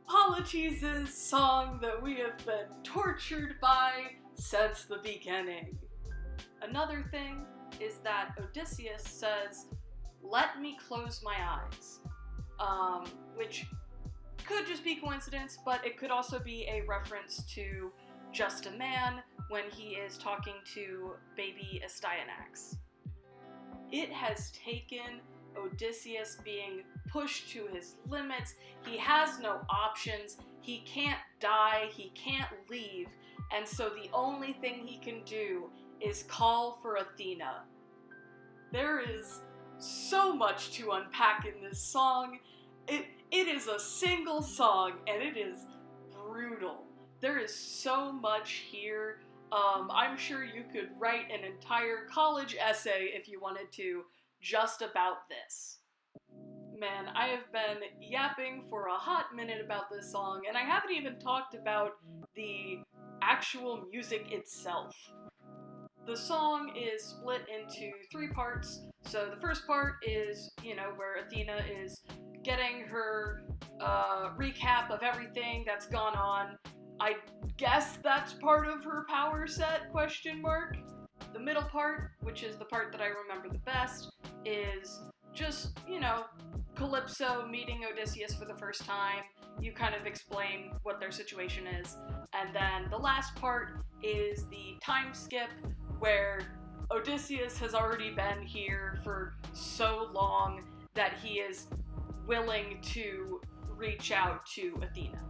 Speaker 1: Polycheese's song that we have been tortured by since the beginning. Another thing is that Odysseus says, "Let me close my eyes," which could just be coincidence, but it could also be a reference to Just a Man when he is talking to baby Astyanax. It has taken Odysseus being pushed to his limits. He has no options. He can't die. He can't leave. And so the only thing he can do is call for Athena. There is so much to unpack in this song. It is a single song, and it is brutal. There is so much here. I'm sure you could write an entire college essay if you wanted to just about this. Man, I have been yapping for a hot minute about this song, and I haven't even talked about the actual music itself. The song is split into 3 parts. So the first part is, where Athena is getting her recap of everything that's gone on. I guess that's part of her power set, ? The middle part, which is the part that I remember the best, is just, Calypso meeting Odysseus for the first time. You kind of explain what their situation is. And then the last part is the time skip, where Odysseus has already been here for so long that he is willing to reach out to Athena.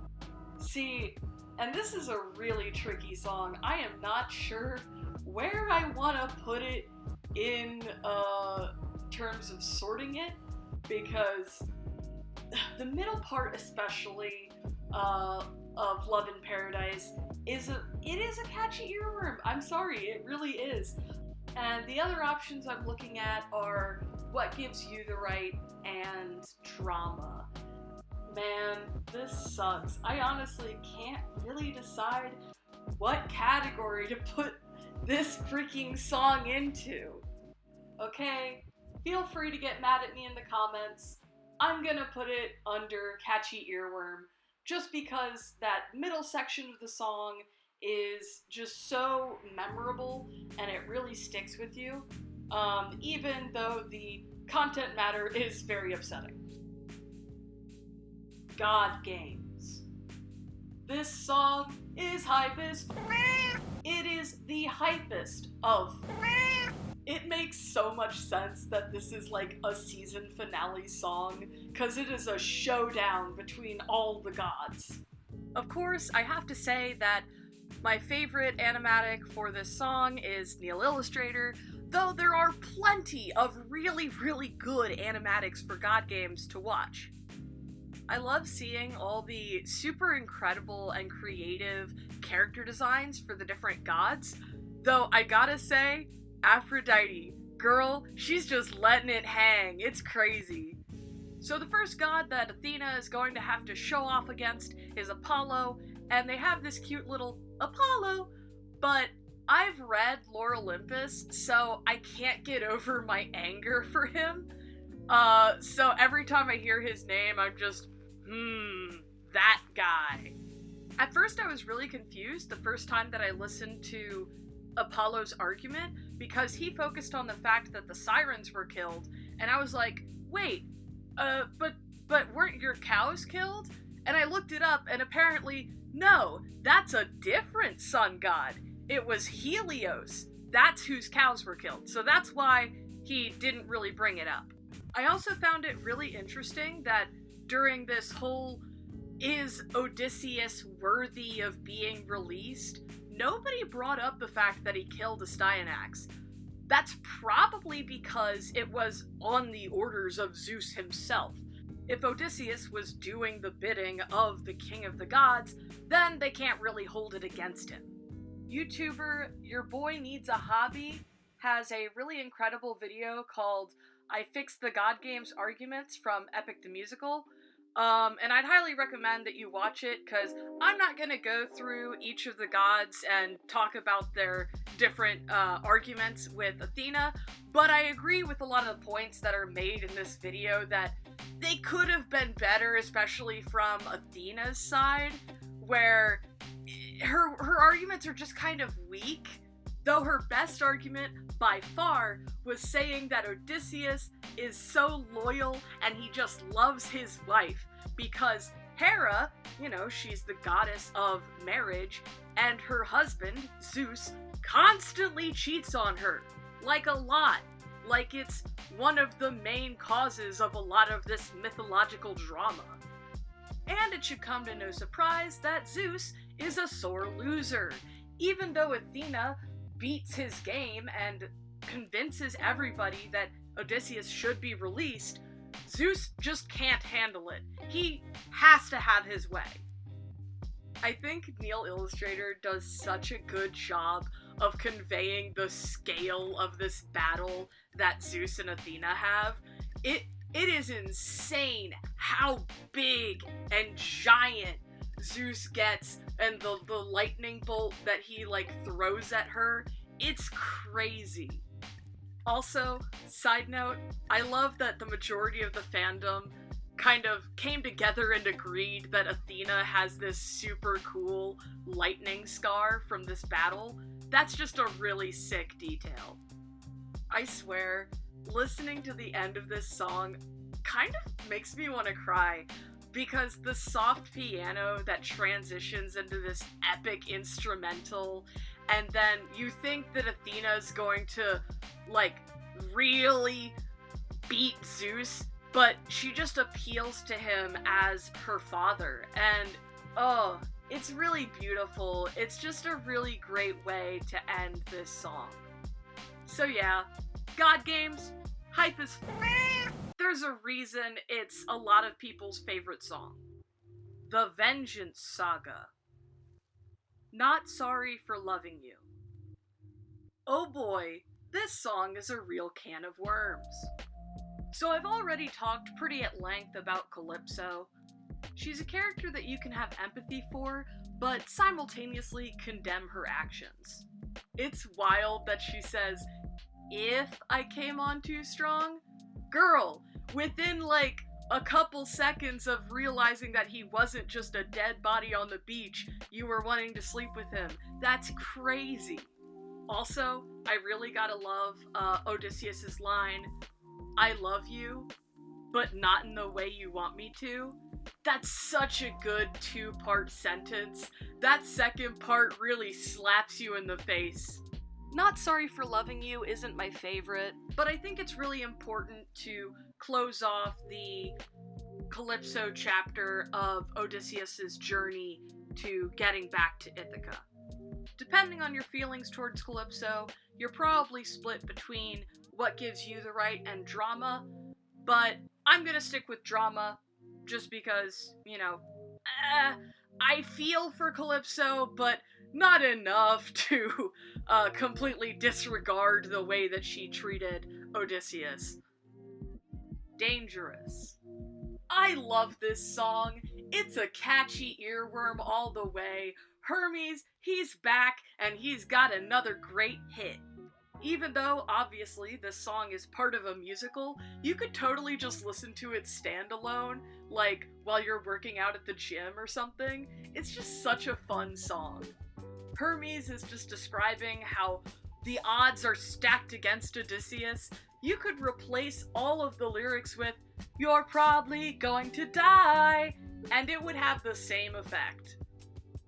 Speaker 1: See, and this is a really tricky song. I am not sure where I want to put it in terms of sorting it, because the middle part especially of Love in Paradise is a catchy earworm. I'm sorry, it really is. And the other options I'm looking at are What Gives You the Right and Drama. Man, this sucks. I honestly can't really decide what category to put this freaking song into. Okay, feel free to get mad at me in the comments. I'm gonna put it under Catchy Earworm, just because that middle section of the song is just so memorable and it really sticks with you, even though the content matter is very upsetting. God Games. This song is hypest. It is the hypest of. It makes so much sense that this is like a season finale song, because it is a showdown between all the gods. Of course, I have to say that my favorite animatic for this song is Neil Illustrator, though there are plenty of really, really good animatics for God games to watch. I love seeing all the super incredible and creative character designs for the different gods, though I gotta say, Aphrodite, girl, she's just letting it hang, it's crazy. So the first god that Athena is going to have to show off against is Apollo, and they have this cute little Apollo, but I've read Lore Olympus, so I can't get over my anger for him. So every time I hear his name, I'm just, that guy. At first I was really confused the first time that I listened to Apollo's argument, because he focused on the fact that the sirens were killed, and I was like, wait, but weren't your cows killed? And I looked it up, and apparently, no, that's a different sun god. It was Helios. That's whose cows were killed. So that's why he didn't really bring it up. I also found it really interesting that during this whole is Odysseus worthy of being released, nobody brought up the fact that he killed Astyanax. That's probably because it was on the orders of Zeus himself. If Odysseus was doing the bidding of the king of the gods, then they can't really hold it against him. YouTuber Your Boy Needs a Hobby has a really incredible video called I Fixed the God Games Arguments from Epic the Musical. And I'd highly recommend that you watch it, because I'm not going to go through each of the gods and talk about their different arguments with Athena, but I agree with a lot of the points that are made in this video that they could have been better, especially from Athena's side, where her arguments are just kind of weak, though her best argument by far was saying that Odysseus is so loyal and he just loves his wife because Hera, she's the goddess of marriage, and her husband, Zeus, constantly cheats on her. Like a lot. Like it's one of the main causes of a lot of this mythological drama. And it should come to no surprise that Zeus is a sore loser. Even though Athena beats his game and convinces everybody that Odysseus should be released, Zeus just can't handle it. He has to have his way. I think Neil Illustrator does such a good job of conveying the scale of this battle that Zeus and Athena have. It is insane how big and giant Zeus gets, and the lightning bolt that he throws at her. It's crazy. Also, side note, I love that the majority of the fandom kind of came together and agreed that Athena has this super cool lightning scar from this battle. That's just a really sick detail. I swear, listening to the end of this song kind of makes me want to cry, because the soft piano that transitions into this epic instrumental, and then you think that Athena's going to, really beat Zeus, but she just appeals to him as her father, and, it's really beautiful. It's just a really great way to end this song. So yeah, God Games, hype as There's a reason it's a lot of people's favorite song. The Vengeance Saga. Not Sorry for Loving You. Oh boy, this song is a real can of worms. So I've already talked pretty at length about Calypso. She's a character that you can have empathy for, but simultaneously condemn her actions. It's wild that she says, if I came on too strong? Girl, within a couple seconds of realizing that he wasn't just a dead body on the beach, you were wanting to sleep with him. That's crazy. Also, I really gotta love Odysseus's line, I love you, but not in the way you want me to. That's such a good two-part sentence. That second part really slaps you in the face. Not Sorry for Loving You isn't my favorite, but I think it's really important to close off the Calypso chapter of Odysseus's journey to getting back to Ithaca. Depending on your feelings towards Calypso, you're probably split between what gives you the right and drama, but I'm gonna stick with drama just because, I feel for Calypso, but not enough to completely disregard the way that she treated Odysseus. Dangerous. I love this song. It's a catchy earworm all the way. Hermes, he's back, and he's got another great hit. Even though, obviously, this song is part of a musical, you could totally just listen to it standalone, like, while you're working out at the gym or something. It's just such a fun song. Hermes is just describing how the odds are stacked against Odysseus. You could replace all of the lyrics with, "You're probably going to die," and it would have the same effect.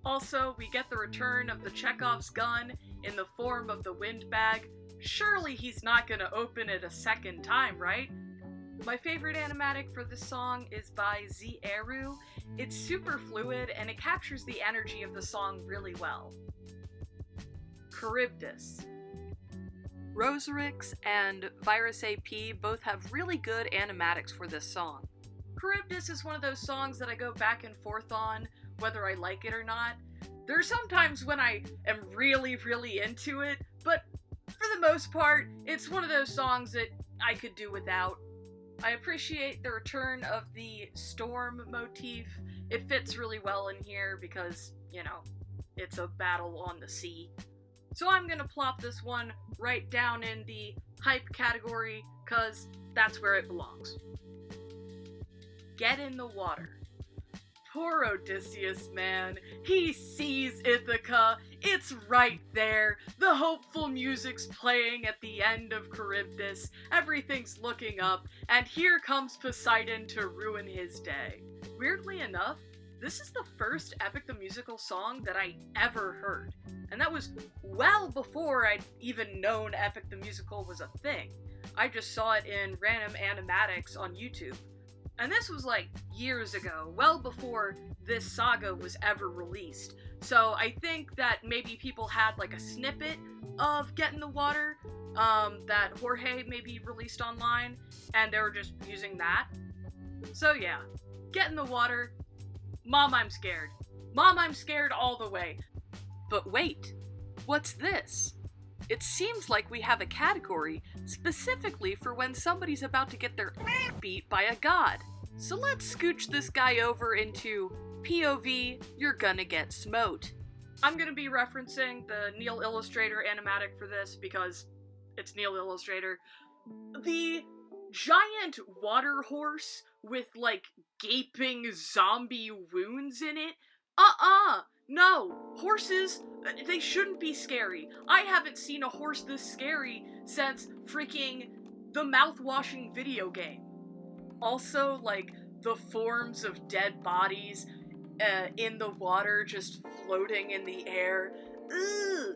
Speaker 1: Also, we get the return of the Chekhov's gun in the form of the windbag. Surely he's not gonna open it a second time, right? My favorite animatic for this song is by Zeru. It's super fluid and it captures the energy of the song really well. Charybdis. Roserix and Virus AP both have really good animatics for this song. Charybdis is one of those songs that I go back and forth on, whether I like it or not. There are some times when I am really, really into it, but for the most part, it's one of those songs that I could do without. I appreciate the return of the storm motif. It fits really well in here because, it's a battle on the sea. So I'm gonna plop this one right down in the hype category, cause that's where it belongs. Get in the water. Poor Odysseus, man. He sees Ithaca. It's right there. The hopeful music's playing at the end of Charybdis. Everything's looking up, and here comes Poseidon to ruin his day. Weirdly enough, this is the first Epic the Musical song that I ever heard, and that was well before I'd even known Epic the Musical was a thing. I just saw it in random animatics on YouTube. And this was like years ago, well before this saga was ever released. So I think that maybe people had like a snippet of Get in the Water that Jorge maybe released online, and they were just using that. So yeah, Get in the Water. Mom, I'm scared. Mom, I'm scared all the way. But wait, what's this? It seems like we have a category specifically for when somebody's about to get their beat by a god. So let's scooch this guy over into POV, You're Gonna Get Smote. I'm gonna be referencing the Neil Illustrator animatic for this because it's Neil Illustrator. The giant water horse with like gaping zombie wounds in it? No, horses, they shouldn't be scary. I haven't seen a horse this scary since freaking the mouth-washing video game. Also, like, the forms of dead bodies in the water just floating in the air. Ugh,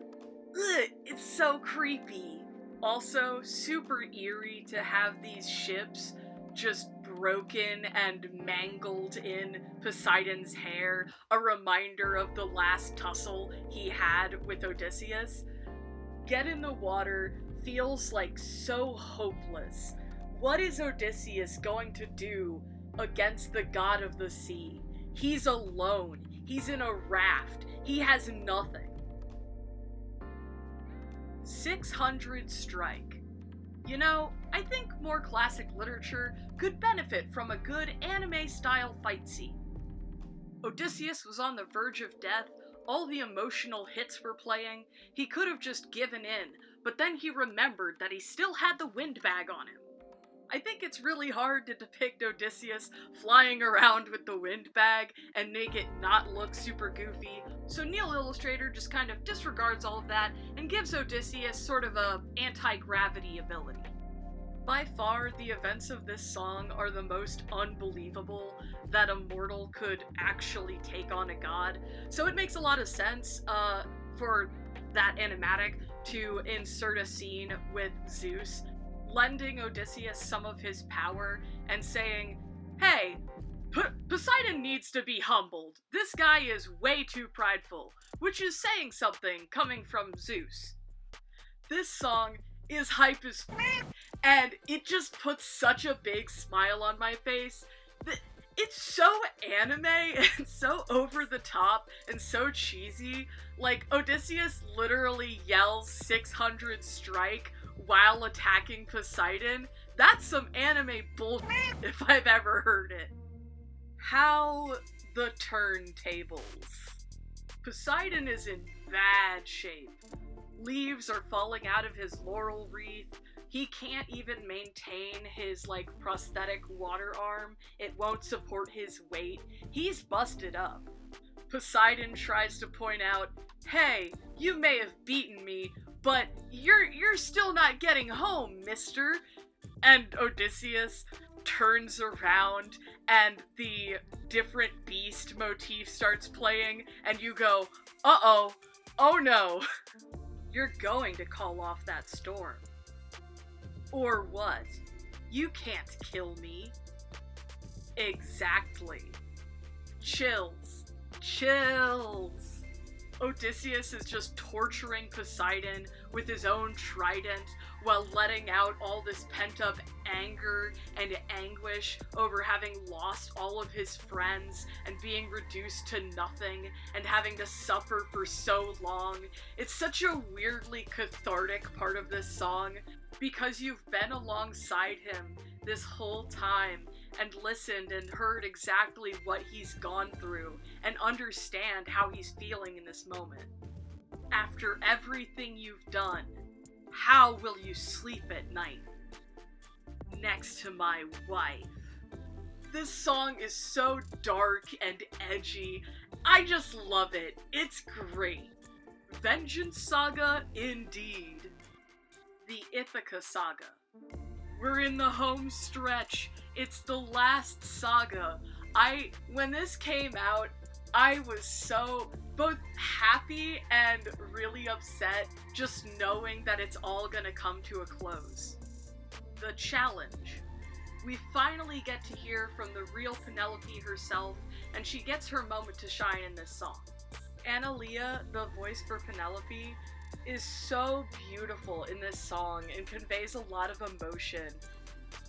Speaker 1: it's so creepy. Also, super eerie to have these ships just broken and mangled in Poseidon's hair, a reminder of the last tussle he had with Odysseus. Get in the Water feels like so hopeless. What is Odysseus going to do against the god of the sea? He's alone. He's in a raft. He has nothing. 600 Strike. I think more classic literature could benefit from a good anime-style fight scene. Odysseus was on the verge of death, all the emotional hits were playing, he could have just given in, but then he remembered that he still had the windbag on him. I think it's really hard to depict Odysseus flying around with the windbag and make it not look super goofy, so Neil Illustrator just kind of disregards all of that and gives Odysseus sort of a anti-gravity ability. By far, the events of this song are the most unbelievable that a mortal could actually take on a god, so it makes a lot of sense for that animatic to insert a scene with Zeus lending Odysseus some of his power and saying, hey, Poseidon needs to be humbled. This guy is way too prideful, which is saying something coming from Zeus. This song is hype as and it just puts such a big smile on my face. It's so anime and so over the top and so cheesy. Like, Odysseus literally yells 600 strike while attacking Poseidon. That's some anime bullshit if I've ever heard it. How the turntables. Poseidon is in bad shape. Leaves are falling out of his laurel wreath. He can't even maintain his, prosthetic water arm. It won't support his weight. He's busted up. Poseidon tries to point out, hey, you may have beaten me, but you're still not getting home, mister. And Odysseus turns around and the different beast motif starts playing, and you go, uh-oh, oh no. You're going to call off that storm. Or what? You can't kill me. Exactly. Chills. Chills. Odysseus is just torturing Poseidon with his own trident while letting out all this pent-up anger and anguish over having lost all of his friends and being reduced to nothing and having to suffer for so long. It's such a weirdly cathartic part of this song because you've been alongside him this whole time and listened and heard exactly what he's gone through and understand how he's feeling in this moment. After everything you've done, how will you sleep at night? Next to my wife. This song is so dark and edgy. I just love it. It's great. Vengeance Saga indeed. The Ithaca Saga. We're in the home stretch. It's the last saga. When this came out, I was so both happy and really upset just knowing that it's all gonna come to a close. The challenge. We finally get to hear from the real Penelope herself, and she gets her moment to shine in this song. Analia, the voice for Penelope, is so beautiful in this song and conveys a lot of emotion.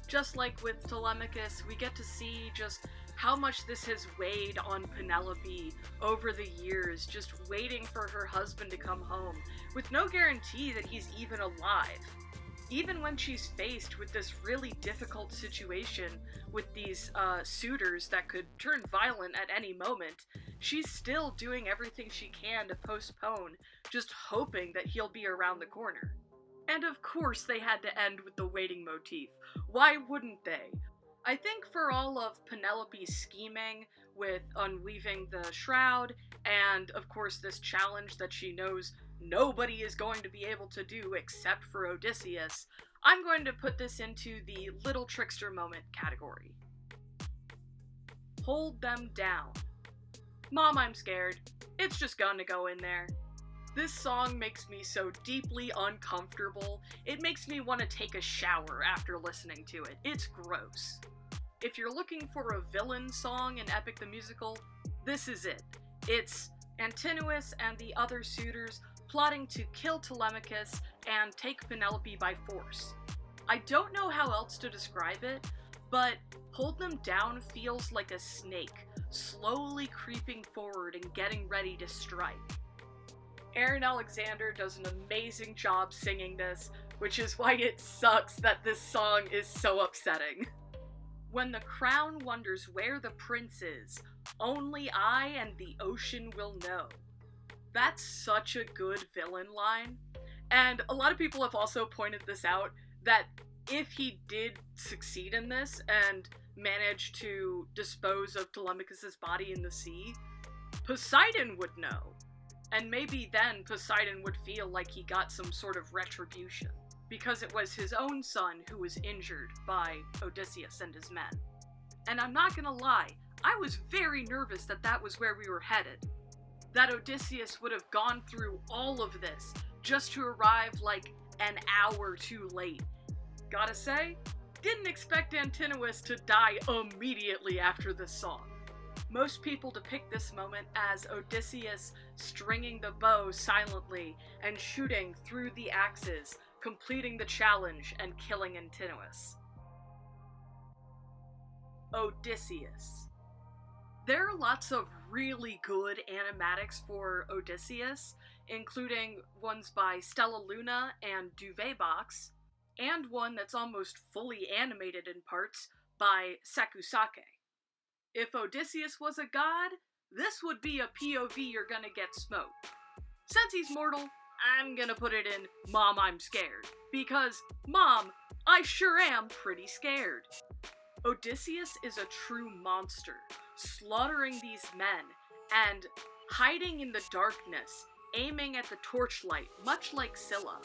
Speaker 1: Just like with Telemachus, we get to see just how much this has weighed on Penelope over the years, just waiting for her husband to come home, with no guarantee that he's even alive. Even when she's faced with this really difficult situation with these suitors that could turn violent at any moment, she's still doing everything she can to postpone, just hoping that he'll be around the corner. And of course they had to end with the waiting motif. Why wouldn't they? I think for all of Penelope's scheming with unweaving the shroud, and of course this challenge that she knows nobody is going to be able to do except for Odysseus, I'm going to put this into the Little Trickster Moment category. Hold them down. Mom, I'm scared. It's just gonna go in there. This song makes me so deeply uncomfortable, it makes me want to take a shower after listening to it. It's gross. If you're looking for a villain song in Epic the Musical, this is it. It's Antinous and the other suitors plotting to kill Telemachus and take Penelope by force. I don't know how else to describe it, but Hold Them Down feels like a snake, slowly creeping forward and getting ready to strike. Aaron Alexander does an amazing job singing this, which is why it sucks that this song is so upsetting. When the crown wonders where the prince is, only I and the ocean will know. That's such a good villain line, and a lot of people have also pointed this out, that if he did succeed in this and manage to dispose of Telemachus' body in the sea, Poseidon would know. And maybe then Poseidon would feel like he got some sort of retribution, because it was his own son who was injured by Odysseus and his men. And I'm not gonna lie, I was very nervous that that was where we were headed. That Odysseus would have gone through all of this just to arrive like an hour too late. Gotta say, didn't expect Antinous to die immediately after this song. Most people depict this moment as Odysseus stringing the bow silently and shooting through the axes, completing the challenge and killing Antinous. Odysseus. There are lots of really good animatics for Odysseus, including ones by Stellaluna and Duvebox, and one that's almost fully animated in parts by Sekusake. If Odysseus was a god, this would be a POV you're gonna get smote. Since he's mortal, I'm gonna put it in Mom, I'm scared. Because, Mom, I sure am pretty scared. Odysseus is a true monster, slaughtering these men, and hiding in the darkness, aiming at the torchlight, much like Scylla.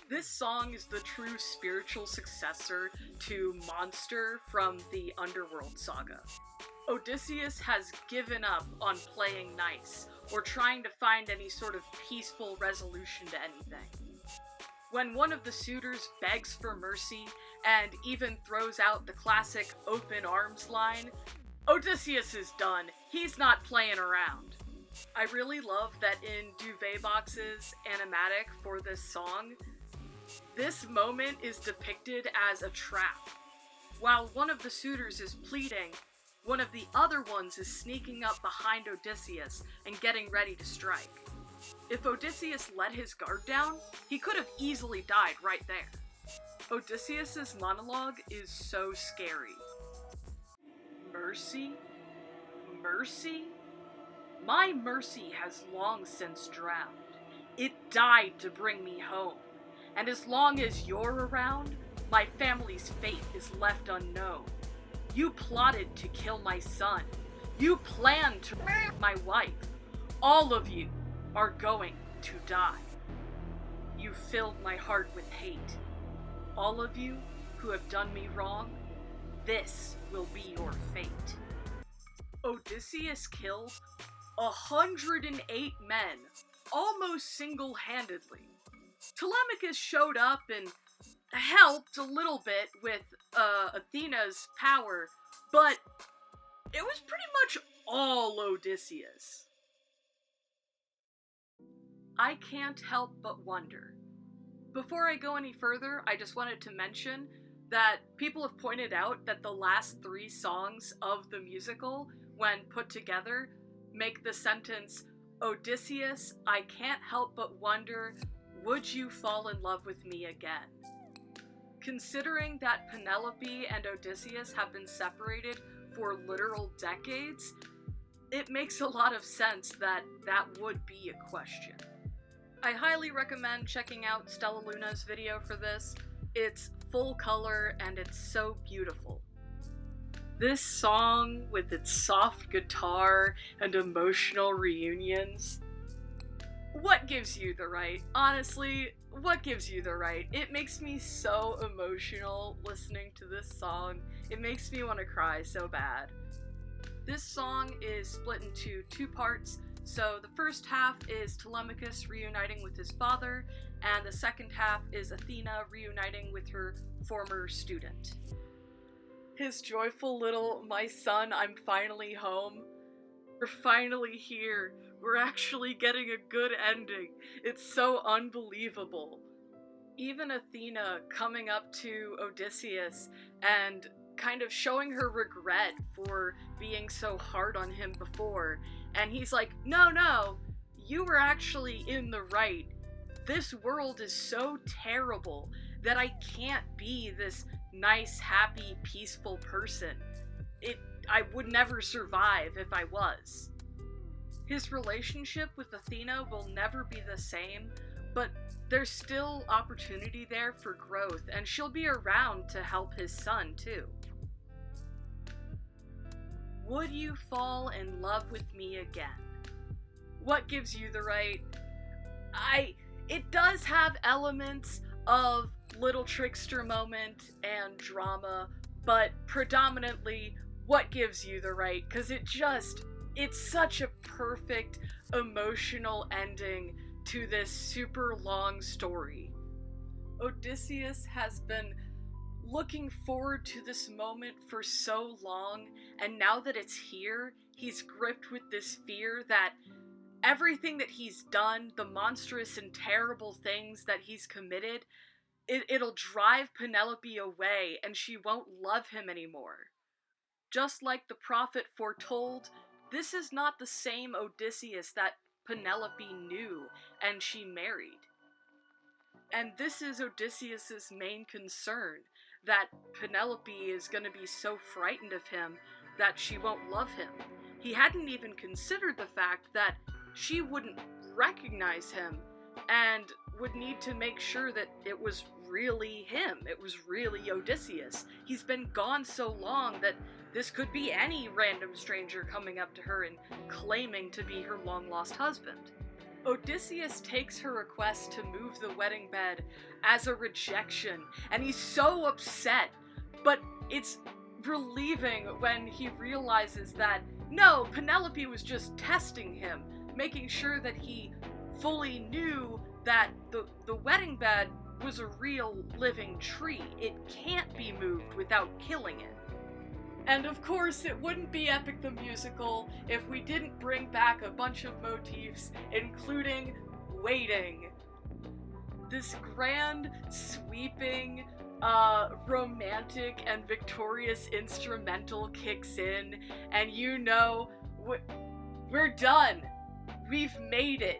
Speaker 1: This song is the true spiritual successor to Monster from the Underworld saga. Odysseus has given up on playing nice, or trying to find any sort of peaceful resolution to anything. When one of the suitors begs for mercy, and even throws out the classic open arms line, Odysseus is done. He's not playing around. I really love that in Duvebox's animatic for this song, this moment is depicted as a trap. While one of the suitors is pleading, one of the other ones is sneaking up behind Odysseus and getting ready to strike. If Odysseus let his guard down, he could have easily died right there. Odysseus's monologue is so scary. Mircsy? Mircsy? My Mircsy has long since drowned. It died to bring me home. And as long as you're around, my family's fate is left unknown. You plotted to kill my son. You planned to murder my wife. All of you are going to die. You filled my heart with hate. All of you who have done me wrong, this will be your fate. Odysseus killed 108 men, almost single-handedly. Telemachus showed up and helped a little bit with Athena's power, but it was pretty much all Odysseus. I can't help but wonder. Before I go any further, I just wanted to mention that people have pointed out that the last 3 songs of the musical, when put together, make the sentence, Odysseus, I can't help but wonder, would you fall in love with me again? Considering that Penelope and Odysseus have been separated for literal decades, it makes a lot of sense that that would be a question. I highly recommend checking out Stellaluna's video for this. It's full color and it's so beautiful. This song, with its soft guitar and emotional reunions, what gives you the right? Honestly, what gives you the right? It makes me so emotional listening to this song. It makes me want to cry so bad. This song is split into 2 parts. So the first half is Telemachus reuniting with his father, and the second half is Athena reuniting with her former student. His joyful little, my son, I'm finally home. We're finally here. We're actually getting a good ending. It's so unbelievable. Even Athena coming up to Odysseus and kind of showing her regret for being so hard on him before. And he's like, no, you were actually in the right. This world is so terrible that I can't be this nice, happy, peaceful person. I would never survive if I was. His relationship with Athena will never be the same, but there's still opportunity there for growth, and she'll be around to help his son, too. Would you fall in love with me again? What gives you the right? It does have elements of little Trickster Moment and drama, but predominantly, what gives you the right? Because it's such a perfect emotional ending to this super long story. Odysseus has been looking forward to this moment for so long, and now that it's here, he's gripped with this fear that everything that he's done, the monstrous and terrible things that he's committed, it'll drive Penelope away and she won't love him anymore. Just like the prophet foretold, this is not the same Odysseus that Penelope knew and she married. And this is Odysseus's main concern, that Penelope is going to be so frightened of him that she won't love him. He hadn't even considered the fact that she wouldn't recognize him and would need to make sure that it was really him. It was really Odysseus. He's been gone so long that this could be any random stranger coming up to her and claiming to be her long-lost husband. Odysseus takes her request to move the wedding bed as a rejection, and he's so upset, but it's relieving when he realizes that, no, Penelope was just testing him, making sure that he fully knew that the wedding bed was a real living tree. It can't be moved without killing it. And of course, it wouldn't be Epic the Musical if we didn't bring back a bunch of motifs, including waiting. This grand, sweeping, romantic and victorious instrumental kicks in, and you know, we're done. We've made it.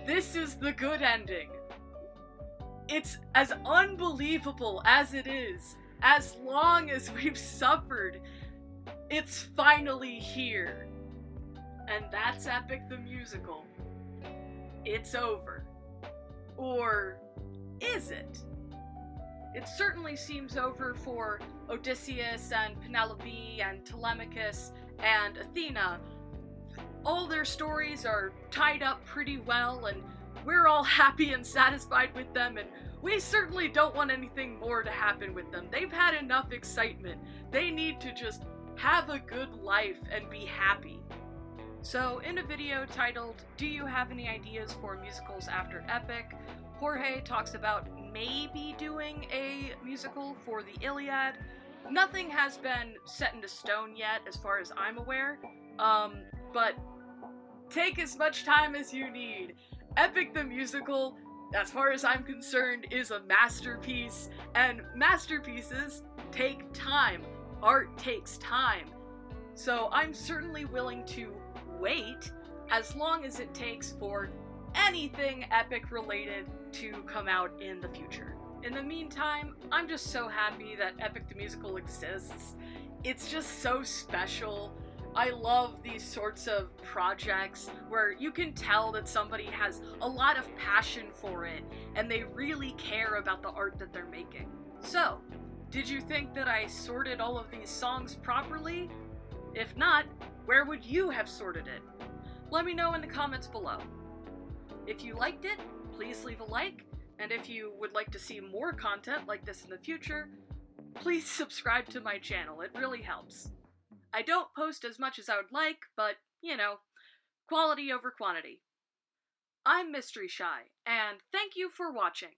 Speaker 1: This is the good ending. It's as unbelievable as it is. As long as we've suffered, it's finally here. And that's Epic the Musical. It's over. Or is it? It certainly seems over for Odysseus and Penelope and Telemachus and Athena. All their stories are tied up pretty well, and we're all happy and satisfied with them, and we certainly don't want anything more to happen with them. They've had enough excitement. They need to just have a good life and be happy. So, in a video titled, "Do you have any ideas for musicals after Epic?" Jorge talks about maybe doing a musical for the Iliad. Nothing has been set into stone yet, as far as I'm aware, but take as much time as you need. Epic the Musical, as far as I'm concerned, is a masterpiece, and masterpieces take time. Art takes time. So I'm certainly willing to wait as long as it takes for anything Epic related to come out in the future. In the meantime, I'm just so happy that Epic the Musical exists. It's just so special. I love these sorts of projects where you can tell that somebody has a lot of passion for it and they really care about the art that they're making. So, did you think that I sorted all of these songs properly? If not, where would you have sorted it? Let me know in the comments below. If you liked it, please leave a like, and if you would like to see more content like this in the future, please subscribe to my channel. It really helps. I don't post as much as I would like, but, you know, quality over quantity. I'm Mystery Shy, and thank you for watching.